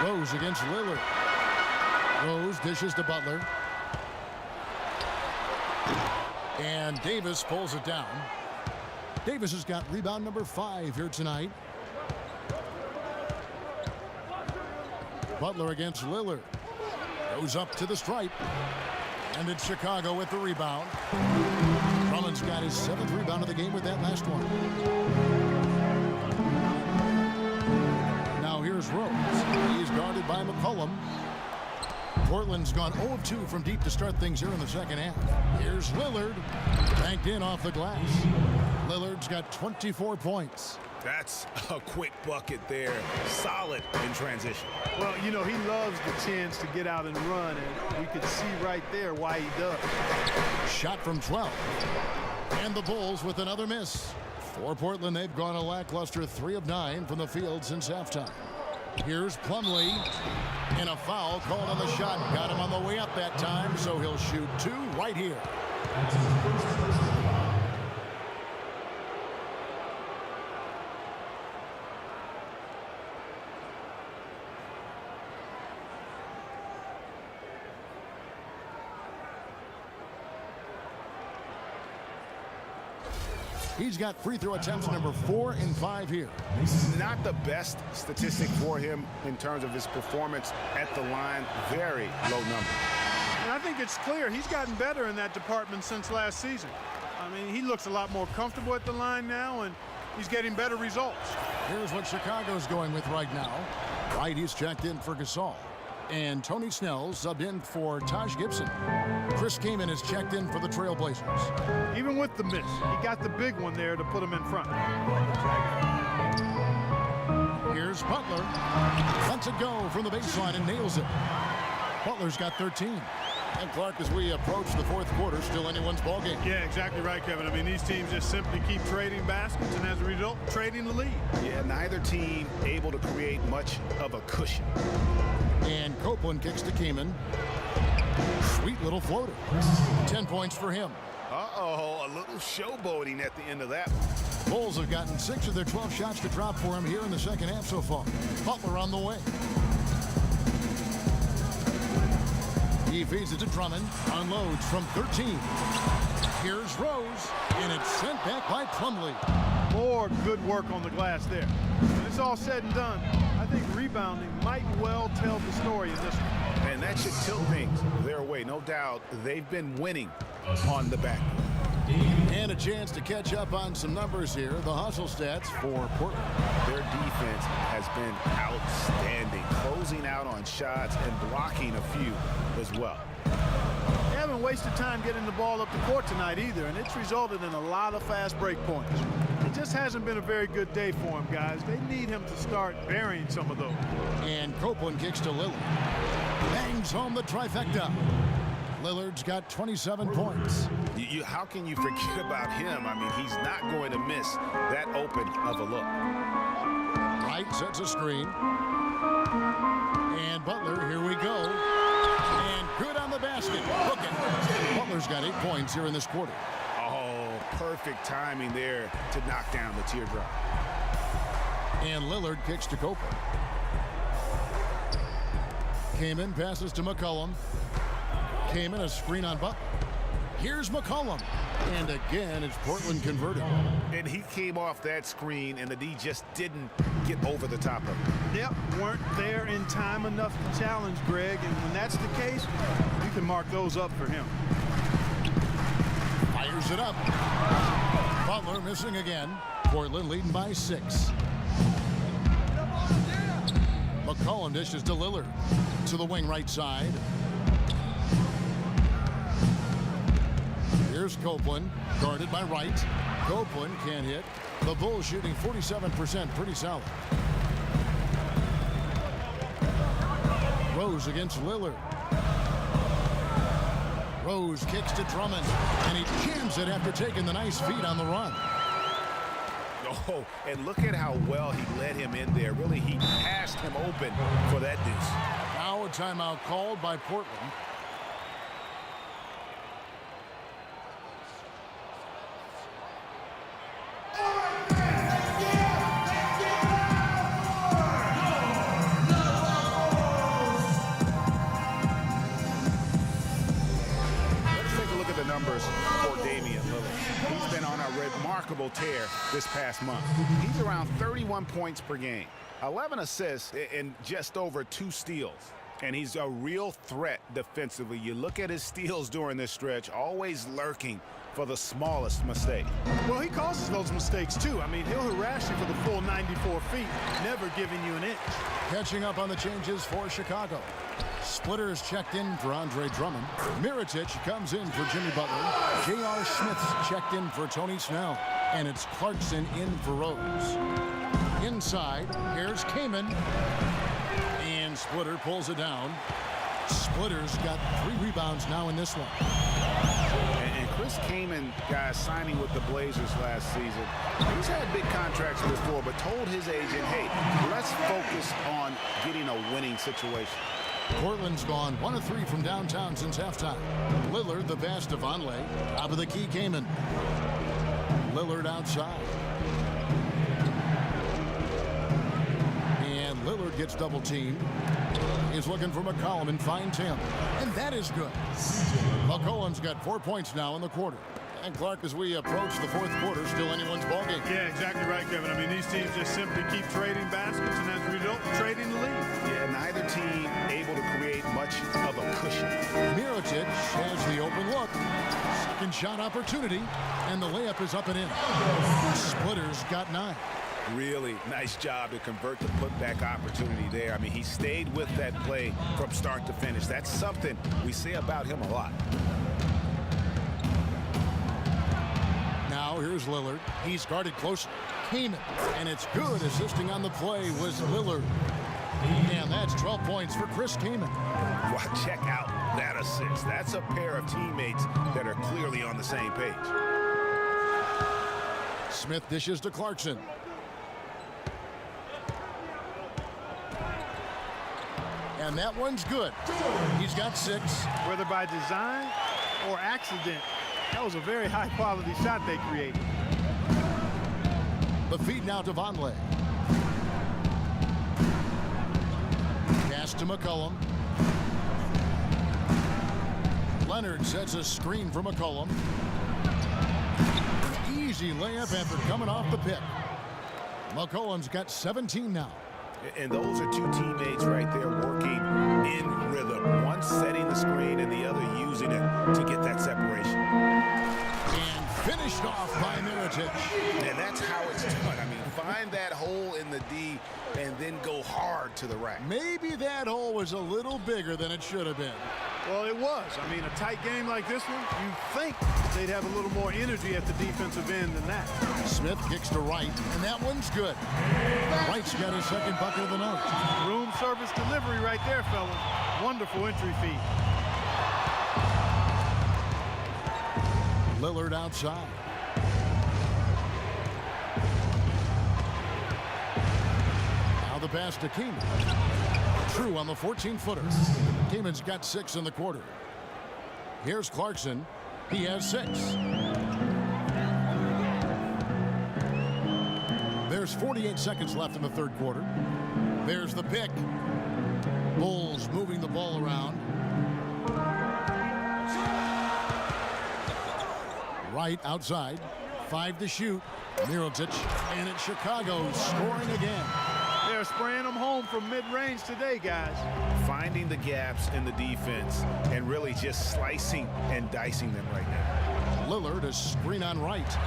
Rose against Lillard. Rose dishes to Butler. And Davis pulls it down. Davis has got rebound number 5 here tonight. Butler against Lillard. Goes up to the stripe. And it's Chicago with the rebound. Drummond's got his 7th rebound of the game with that last one. Now here's Rose. He's guarded by McCollum. Portland's gone 0 of 2 from deep to start things here in the second half. Here's Lillard. Banked in off the glass. Lillard's got 24 points. That's a quick bucket there. Solid in transition. Well, you know, he loves the chance to get out and run, and we could see right there why he does. Shot from 12. And the Bulls with another miss. For Portland, they've gone a lackluster 3 of 9 from the field since halftime. Here's Plumlee. And a foul called on the shot. Got him on the way up that time, so he'll shoot 2 right here. He's got free throw attempts number 4 and 5 here. Not the best statistic for him in terms of his performance at the line. Very low number. And I think it's clear he's gotten better in that department since last season. I mean, he looks a lot more comfortable at the line now, and he's getting better results. Here's what Chicago's going with right now. Right, he's checked in for Gasol. And Tony Snell subbed in for Taj Gibson. Chris Kaman is checked in for the Trailblazers. Even with the miss, he got the big one there to put him in front. Here's Butler. Lets it go from the baseline and nails it. Butler's got 13. And Clark, as we approach the 4th quarter, still anyone's ballgame. Yeah, exactly right, Kevin. I mean, these teams just simply keep trading baskets, and as a result, trading the lead. Yeah, neither team able to create much of a cushion. And Copeland kicks to Kaman. Sweet little floater. 10 points for him. Uh-oh, a little showboating at the end of that one. Bulls have gotten 6 of their 12 shots to drop for him here in the second half so far. Butler on the way. He feeds it to Drummond. Unloads from 13. Here's Rose. And it's sent back by Plumlee. More good work on the glass there. When it's all said and done, I think rebounding might well tell the story in this one. And that should tilt things their way. No doubt they've been winning on the back. And a chance to catch up on some numbers here. The hustle stats for Portland. Their defense has been outstanding, closing out on shots and blocking a few as well. They haven't wasted time getting the ball up the court tonight either, and it's resulted in a lot of fast break points. It just hasn't been a very good day for him, guys. They need him to start burying some of those. And Copeland kicks to Lillard. Bangs home the trifecta. Lillard's got 27 points. How can you forget about him? I mean, he's not going to miss that open of a look. Wright sets a screen. And Butler, here we go. And good on the basket. Look it. Butler's got 8 points here in this quarter. Oh, perfect timing there to knock down the teardrop. And Lillard kicks to Copeland. Kaman passes to McCollum. Kaman a screen on Butler. Here's McCollum. And again, it's Portland converted. And he came off that screen, and the D just didn't get over the top of it. Yep, weren't there in time enough to challenge Greg, and when that's the case, you can mark those up for him. Fires it up. Butler missing again. Portland leading by 6. McCollum dishes to Lillard. To the wing right side. Here's Copeland, guarded by Wright. Copeland can't hit. The Bulls shooting 47%, pretty solid. Rose against Lillard. Rose kicks to Drummond, and he jams it after taking the nice feed on the run. Oh, and look at how well he led him in there. Really, he passed him open for that deuce. Now a timeout called by Portland. For Damian Lillard. He's been on a remarkable tear this past month. He's around 31 points per game, 11 assists, and just over 2 steals. And he's a real threat defensively. You look at his steals during this stretch, always lurking for the smallest mistake. Well, he causes those mistakes, too. I mean, he'll harass you for the full 94 feet, never giving you an inch. Catching up on the changes for Chicago. Splitters checked in for Andre Drummond. Mirotic comes in for Jimmy Butler. J.R. Smith's checked in for Tony Snell. And it's Clarkson in for Rose. Inside, here's Kaman. And Splitter pulls it down. Splitter's got 3 rebounds now in this one. And Chris Kaman, guys, signing with the Blazers last season, he's had big contracts before, but told his agent, hey, let's focus on getting a winning situation. Portland's gone 1 of 3 from downtown since halftime. Lillard, the pass to Vonleh. Top of the key, Kaman. Lillard outside. And Lillard gets double teamed. He's looking for McCollum and finds him. And that is good. McCollum's got 4 points now in the quarter. And Clark, as we approach the 4th quarter, still anyone's ballgame. Yeah, exactly right, Kevin. I mean, these teams just simply keep trading baskets, and as a result, trading the lead. Yeah, neither team able to create much of a cushion. Mirotic has the open look. Second shot opportunity, and the layup is up and in. Splitter's got 9. Really nice job to convert the putback opportunity there. I mean, he stayed with that play from start to finish. That's something we say about him a lot. Now here's Lillard. He's guarded close. Kaman. And it's good. Assisting on the play was Lillard. And that's 12 points for Chris Kaman. Wow, check out that assist. That's a pair of teammates that are clearly on the same page. Smith dishes to Clarkson. And that one's good. He's got 6. Whether by design or accident, that was a very high-quality shot they created. The feed now to Vonleh. Pass to McCollum. Leonard sets a screen for McCollum. Easy layup after coming off the pick. McCollum's got 17 now. And those are 2 teammates right there working in rhythm. One setting the screen and the other using it to get that separation. And finished off by Mirotic. And that's how it's done. I mean, find that hole in the D and then go hard to the rack. Maybe that hole was a little bigger than it should have been. Well, it was. I mean, a tight game like this one, you think they'd have a little more energy at the defensive end than that. Smith kicks to Wright, and that one's good. Wright's got his second bucket of the night. Room service delivery right there, fellas. Wonderful entry feed. Lillard outside. Now the pass to Kaman. True on the 14-footer. Kaman's got 6 in the quarter. Here's Clarkson. He has 6. There's 48 seconds left in the 3rd quarter. There's the pick. Bulls moving the ball around. Right outside. 5 to shoot. Mirotic, and it's Chicago scoring again. They're spraying them home from mid-range today, guys. Finding the gaps in the defense and really just slicing and dicing them right now. Lillard, a screen on right.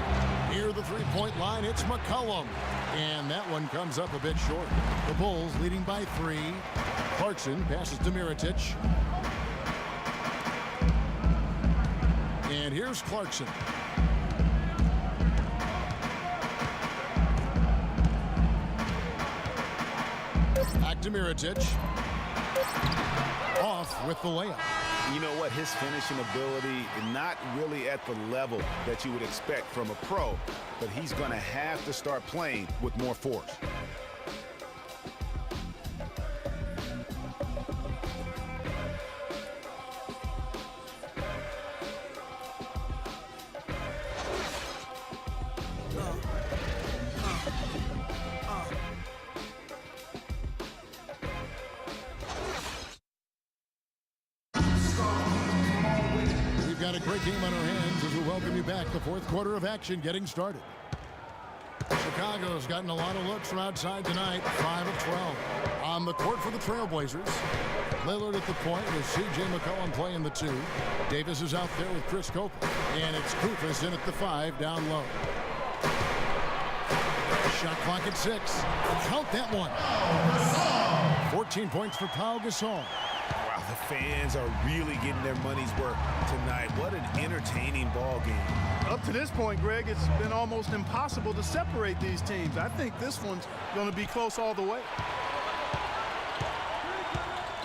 Near the three-point line, it's McCollum. And that one comes up a bit short. The Bulls leading by 3. Clarkson passes to Mirotic. And here's Clarkson. Back to Mirotic. Off with the layup. You know what? His finishing ability is not really at the level that you would expect from a pro, but he's going to have to start playing with more force. Got a great game on our hands as we welcome you back. The fourth quarter of action getting started. Chicago's gotten a lot of looks from outside tonight. 5 of 12. On the court for the Trailblazers. Lillard at the point with C.J. McCollum playing the 2. Davis is out there with Chris Copeland. And it's Koufos in at the 5 down low. Shot clock at 6. Count that one. 14 points for Pau Gasol. Wow, the fans are really getting their money's worth tonight. What an entertaining ball game. Up to this point, Greg, it's been almost impossible to separate these teams. I think this one's going to be close all the way.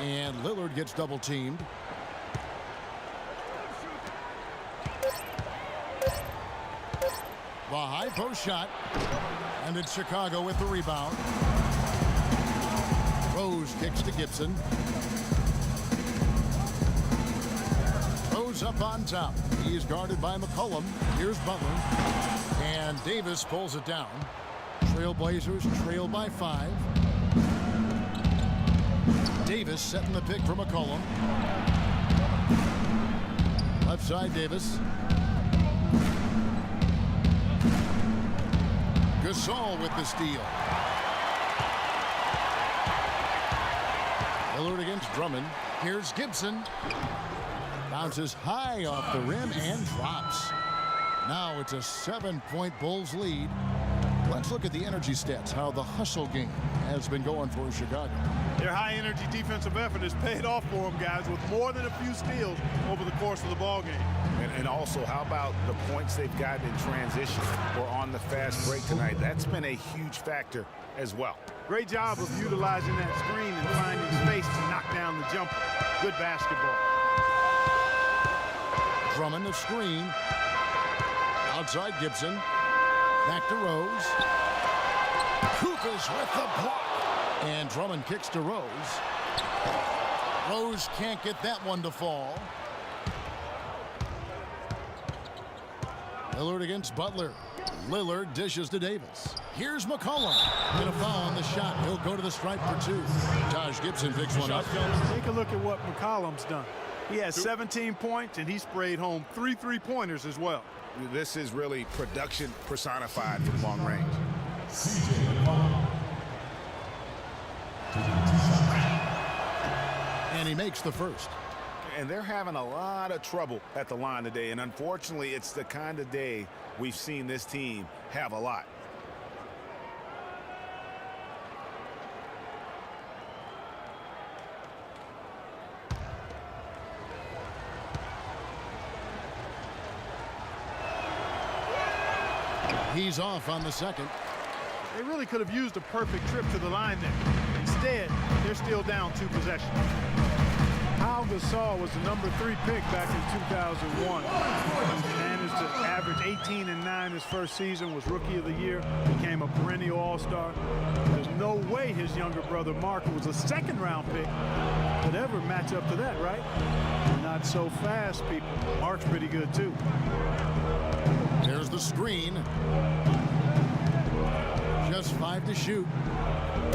And Lillard gets double teamed. The high post shot. And it's Chicago with the rebound. Rose kicks to Gibson. Rose up on top. He is guarded by McCollum. Here's Butler. And Davis pulls it down. Trailblazers trail by 5. Davis setting the pick for McCollum. Left side, Davis. Gasol with the steal. Lillard against Drummond. Here's Gibson. Bounces high off the rim and drops. Now it's a 7-point Bulls lead. Let's look at the energy stats, how the hustle game has been going for Chicago. Their high-energy defensive effort has paid off for them, guys, with more than a few steals over the course of the ball game. And also, how about the points they've gotten in transition or on the fast break tonight? That's been a huge factor as well. Great job of utilizing that screen and finding space to knock down the jumper. Good basketball. Drummond, a screen. Outside Gibson. Back to Rose. Koufos with the block. And Drummond kicks to Rose. Rose can't get that one to fall. Lillard against Butler. Lillard dishes to Davis. Here's McCollum. Gonna foul on the shot. He'll go to the stripe for 2. Taj Gibson picks one up. Take a look at what McCollum's done. He has 17 points, and he sprayed home 3 3-pointers as well. This is really production personified from long range. And he makes the first. And they're having a lot of trouble at the line today. And unfortunately, it's the kind of day we've seen this team have a lot. He's off on the second. They really could have used a perfect trip to the line there. Instead, they're still down 2 possessions. Pau Gasol was the number 3 pick back in 2001. He managed to average 18 and 9 his first season, was Rookie of the Year, became a perennial All-Star. There's no way his younger brother Mark, who was a second-round pick, could ever match up to that, right? Not so fast, people. Mark's pretty good, too. There's the screen. Just 5 to shoot.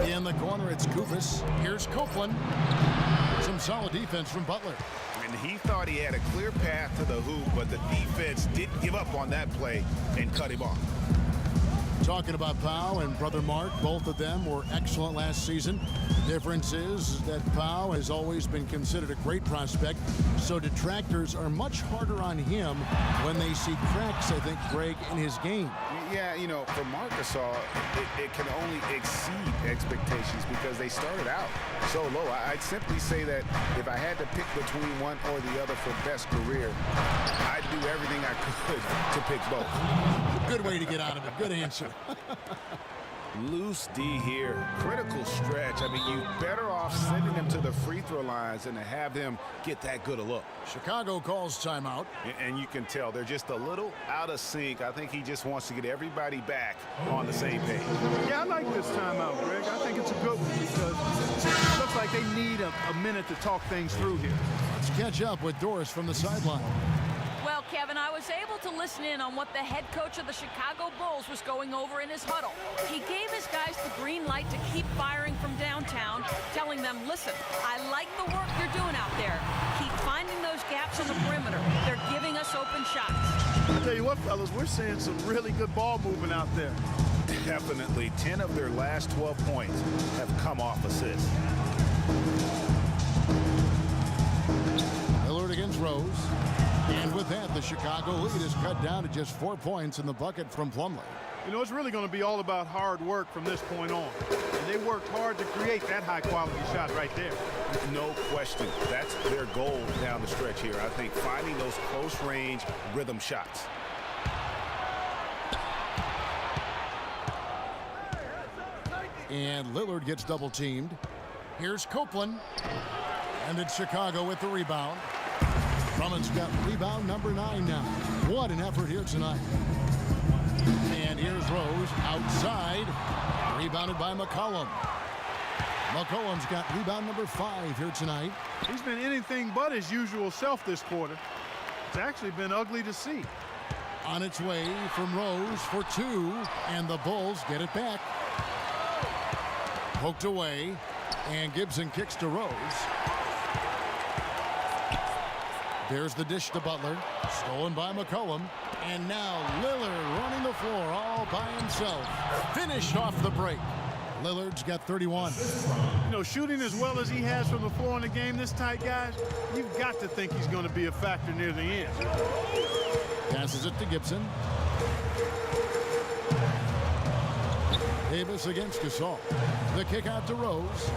In the corner, it's Koufos. Here's Copeland. Some solid defense from Butler. I mean, And he thought he had a clear path to the hoop, but the defense didn't give up on that play and cut him off. Talking about Pau and brother Mark, both of them were excellent last season. The difference is that Pau has always been considered a great prospect, so detractors are much harder on him when they see cracks, I think, Greg, in his game. Yeah, you know, for Marc Gasol, it can only exceed expectations because they started out so low. I'd simply say that if I had to pick between one or the other for best career, I'd do everything I could to pick both. Good way to get out of it. Good answer. Loose D here. Critical stretch. I mean, you're better off sending them to the free throw lines than to have them get that good a look. Chicago calls timeout. And you can tell they're just a little out of sync. I think he just wants to get everybody back on the same page. Yeah, I like this timeout, Greg. I think it's a good one because it looks like they need a minute to talk things through here. Let's catch up with Doris from the sideline. Well, Kevin, I was able to listen in on what the head coach of the Chicago Bulls was going over in his huddle. He gave his guys the green light to keep firing from downtown, telling them, listen, I like the work you're doing out there. Keep finding those gaps on the perimeter. They're giving us open shots. I tell you what, fellas, we're seeing some really good ball movement out there. Definitely. 10 of their last 12 points have come off assists. Lillard against Rose. And with that, the Chicago lead is cut down to just 4 points in the bucket from Plumlee. You know, it's really going to be all about hard work from this point on. And they worked hard to create that high-quality shot right there. No question. That's their goal down the stretch here. I think finding those close-range rhythm shots. And Lillard gets double-teamed. Here's Copeland. And it's Chicago with the rebound. Drummond's got rebound number 9 now. What an effort here tonight. And here's Rose outside. Rebounded by McCollum. McCollum's got rebound number 5 here tonight. He's been anything but his usual self this quarter. It's actually been ugly to see. On its way from Rose for 2. And the Bulls get it back. Poked away. And Gibson kicks to Rose. There's the dish to Butler. Stolen by McCollum. And now Lillard running the floor all by himself. Finished off the break. Lillard's got 31. You know, shooting as well as he has from the floor in the game this tight, guys, you've got to think he's going to be a factor near the end. Passes it to Gibson. Davis against Gasol. The kick out to Rose.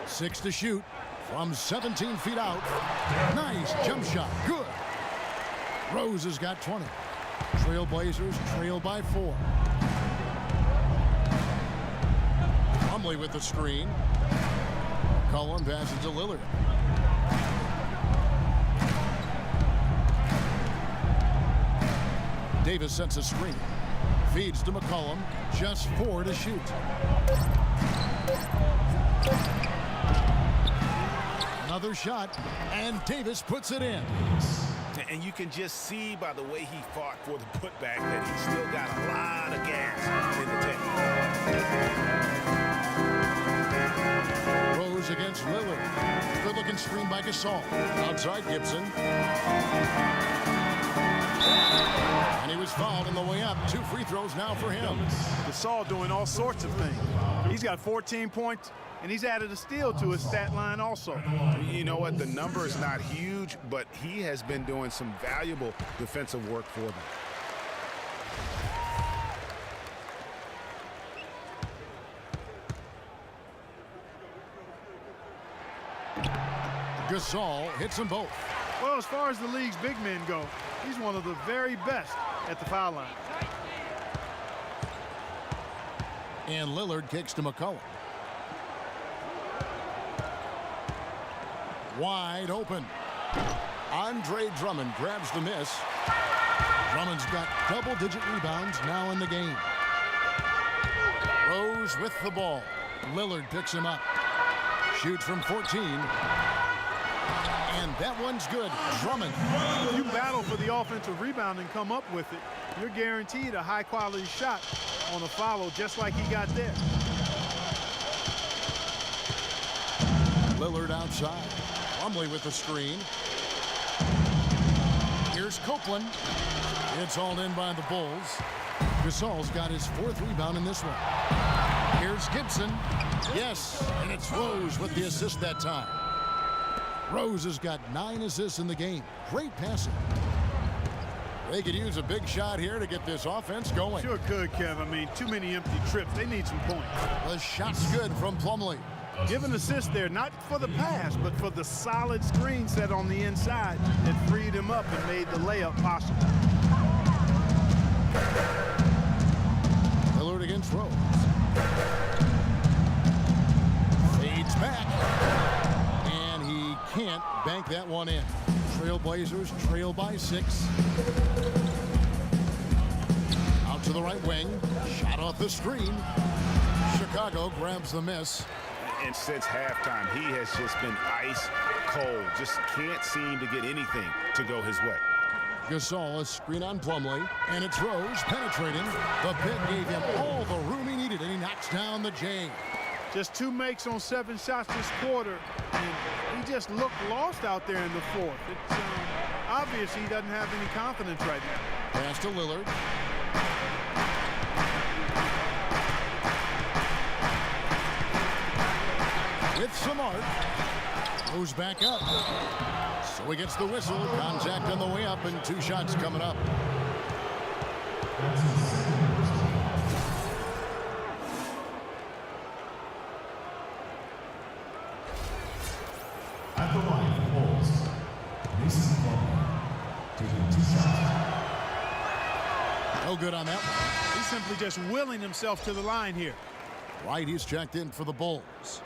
6 to shoot. From 17 feet out. Nice jump shot. Good. Rose has got 20. Trailblazers trail by 4. Plumlee with the screen. Cullen passes to Lillard. Davis sets a screen. Feeds to McCollum. Just 4 to shoot. Another shot, and Davis puts it in. And you can just see by the way he fought for the putback that he's still got a lot of gas in the tank. Rose against Lillard. Good-looking screen by Gasol. Outside Gibson. And he was fouled on the way up. 2 free throws now for him. Gasol doing all sorts of things. He's got 14 points. And he's added a steal to his stat line also. You know what? The number is not huge, but he has been doing some valuable defensive work for them. Gasol hits them both. Well, as far as the league's big men go, he's one of the very best at the foul line. And Lillard kicks to McCollum. Wide open. Andre Drummond grabs the miss. Drummond's got double-digit rebounds now in the game. Rose with the ball. Lillard picks him up. Shoots from 14. And that one's good. Drummond. If you battle for the offensive rebound and come up with it, you're guaranteed a high-quality shot on a follow just like he got there. Lillard outside. Plumlee with the screen. Here's Copeland. It's hauled in by the Bulls. Gasol's got his 4th rebound in this one. Here's Gibson. Yes, and it's Rose with the assist that time. Rose has got 9 assists in the game. Great passing. They could use a big shot here to get this offense going. Sure could, Kev. I mean, too many empty trips. They need some points. The shot's good from Plumlee. Give an assist there, not for the pass, but for the solid screen set on the inside that freed him up and made the layup possible. Lillard against Rose. Fades back. And he can't bank that one in. Trailblazers trail by 6. Out to the right wing. Shot off the screen. Chicago grabs the miss. And since halftime, he has just been ice cold. Just can't seem to get anything to go his way. Gasol, a screen on Plumlee, and it's Rose penetrating. The pick gave him all the room he needed, and he knocks down the J. Just 2 makes on 7 shots this quarter, and he just looked lost out there in the 4th. It's obvious he doesn't have any confidence right now. Pass to Lillard. With some art, goes back up. So he gets the whistle. Contact on the way up, and 2 shots coming up. At the line for Bulls, Mason Plumlee taking 2 shots. No good on that one. He's simply just willing himself to the line here. White, he's checked in for the Bulls.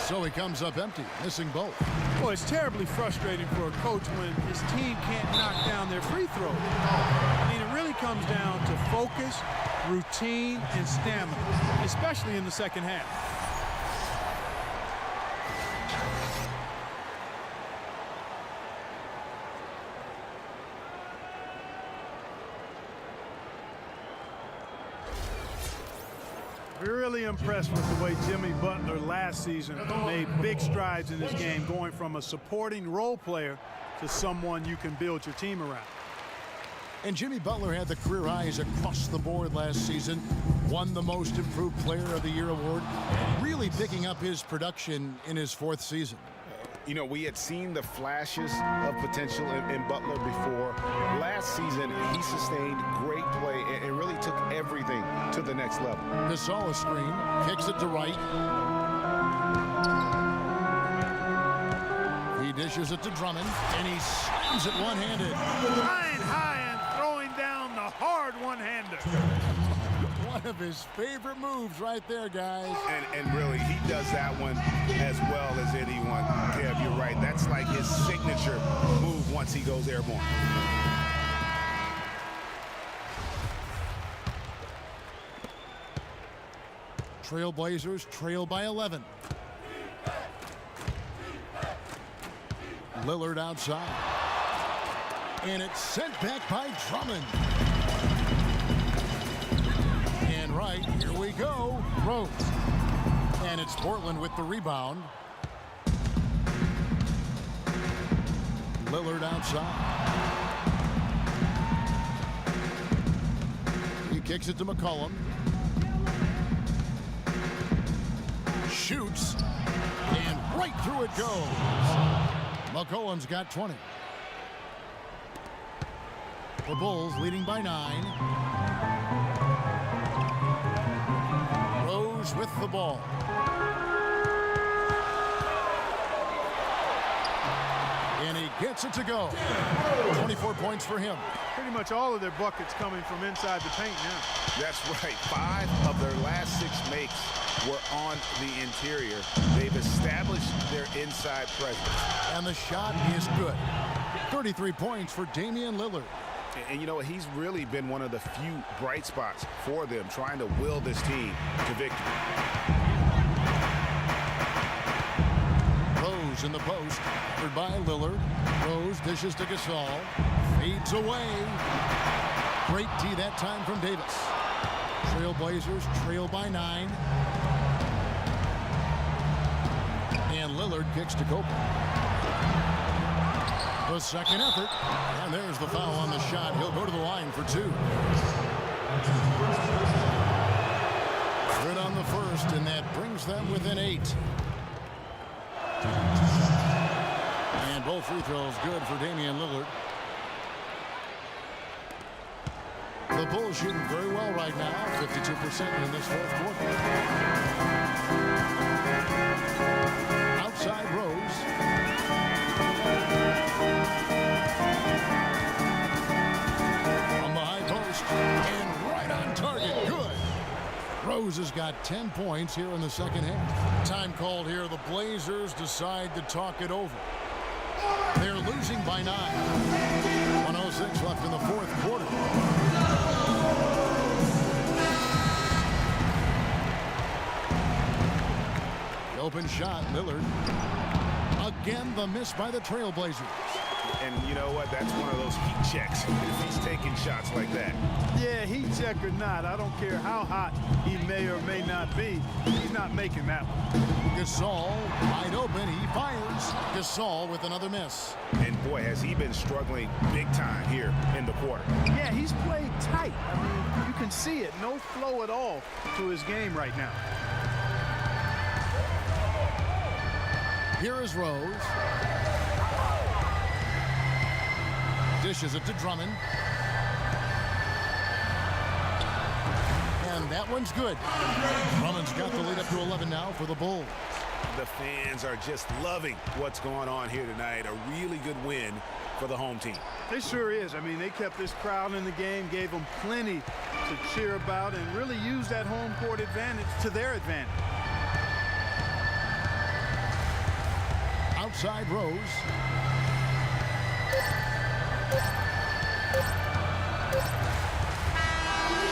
So he comes up empty, missing both. Well, it's terribly frustrating for a coach when his team can't knock down their free throws. I mean, it really comes down to focus, routine, and stamina, especially in the second half. We're really impressed with the way Jimmy Butler last season made big strides in his game, going from a supporting role player to someone you can build your team around. And Jimmy Butler had the career highs across the board last season, won the Most Improved Player of the Year award, really picking up his production in his 4th season. You know, we had seen the flashes of potential in Butler before. Last season, he sustained great play and really took everything to the next level. Gasol screen, kicks it to right. He dishes it to Drummond, and he slams it one-handed. Flying high and throwing down the hard one-hander. One of his favorite moves right there, guys. And really, he does that one as well as anyone. Kev, you're right. That's like his signature move once he goes airborne. Trailblazers trail by 11. Lillard outside. And it's sent back by Drummond. And right, here we go, Rose. And it's Portland with the rebound. Lillard outside. He kicks it to McCollum. Shoots, and right through it goes. McCollum's got 20. The Bulls leading by 9. Rose with the ball. And he gets it to go. 24 points for him. Pretty much all of their buckets coming from inside the paint now. That's right. 5 of their last 6 makes were on the interior. They've established their inside presence. And the shot is good. 33 points for Damian Lillard. And you know, he's really been one of the few bright spots for them, trying to will this team to victory. Rose in the post, covered by Lillard. Rose dishes to Gasol, fades away. Great D that time from Davis. Trailblazers trail by 9. And Lillard kicks to Copeland. The second effort, and there's the foul on the shot. He'll go to the line for 2. Good on the first, and that brings them within 8. And both free throws good for Damian Lillard. The Bulls shooting very well right now, 52% in this fourth quarter. Outside Rose. On the high post, and right on target, good. Rose has got 10 points here in the second half. Time called here. The Blazers decide to talk it over. They're losing by 9. 1:06 left in the fourth quarter. The open shot, Lillard. Again, the miss by the Trailblazers. And you know what? That's one of those heat checks if he's taking shots like that. Yeah, heat check or not, I don't care how hot he may or may not be. He's not making that one. Gasol wide open. He fires. Gasol with another miss. And boy, has he been struggling big time here in the quarter. Yeah, he's played tight. I mean, you can see it. No flow at all to his game right now. Here is Rose. Dishes it to Drummond. And that one's good. Drummond's got the lead up to 11 now for the Bulls. The fans are just loving what's going on here tonight. A really good win for the home team. It sure is. I mean, they kept this crowd in the game, gave them plenty to cheer about, and really used that home court advantage to their advantage. Outside Rose.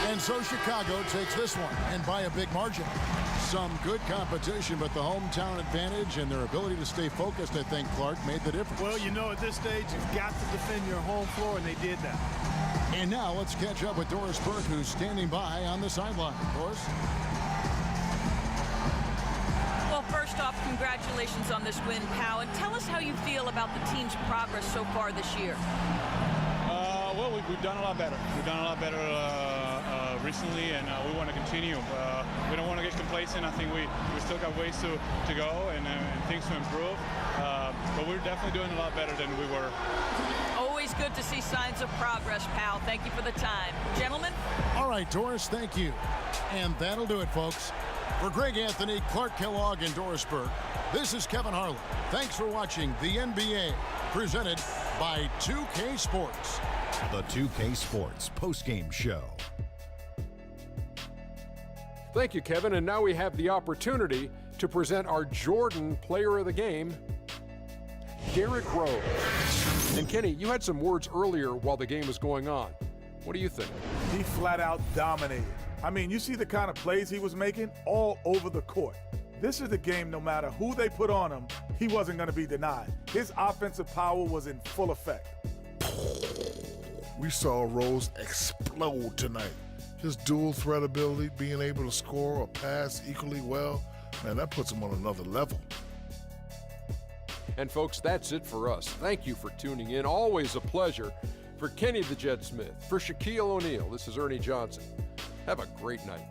And so Chicago takes this one, and by a big margin. Some good competition, but the hometown advantage and their ability to stay focused, I think, Clark, made the difference. Well, you know, at this stage, you've got to defend your home floor, and they did that. And now let's catch up with Doris Burke, who's standing by on the sideline. Doris? Well, first off, congratulations on this win, Pau. And tell us how you feel about the team's progress so far this year. Well, we've done a lot better. We've done a lot better recently, and we want to continue. We don't want to get complacent. I think we still got ways to go and things to improve. But we're definitely doing a lot better than we were. Always good to see signs of progress, Pau. Thank you for the time. Gentlemen? All right, Doris, thank you. And that'll do it, folks. For Greg Anthony, Clark Kellogg, and Doris Burke, this is Kevin Harlan. Thanks for watching the NBA, presented by 2K Sports. The 2K Sports postgame show. Thank you, Kevin. And now we have the opportunity to present our Jordan Player of the Game, Derrick Rose. And Kenny, you had some words earlier while the game was going on. What do you think? He flat out dominated. I mean, you see the kind of plays he was making all over the court. This is the game, no matter who they put on him, he wasn't going to be denied. His offensive power was in full effect. We saw Rose explode tonight. His dual threat ability, being able to score or pass equally well, man, that puts him on another level. And folks, that's it for us. Thank you for tuning in. Always a pleasure. For Kenny the Jet Smith, for Shaquille O'Neal, this is Ernie Johnson. Have a great night.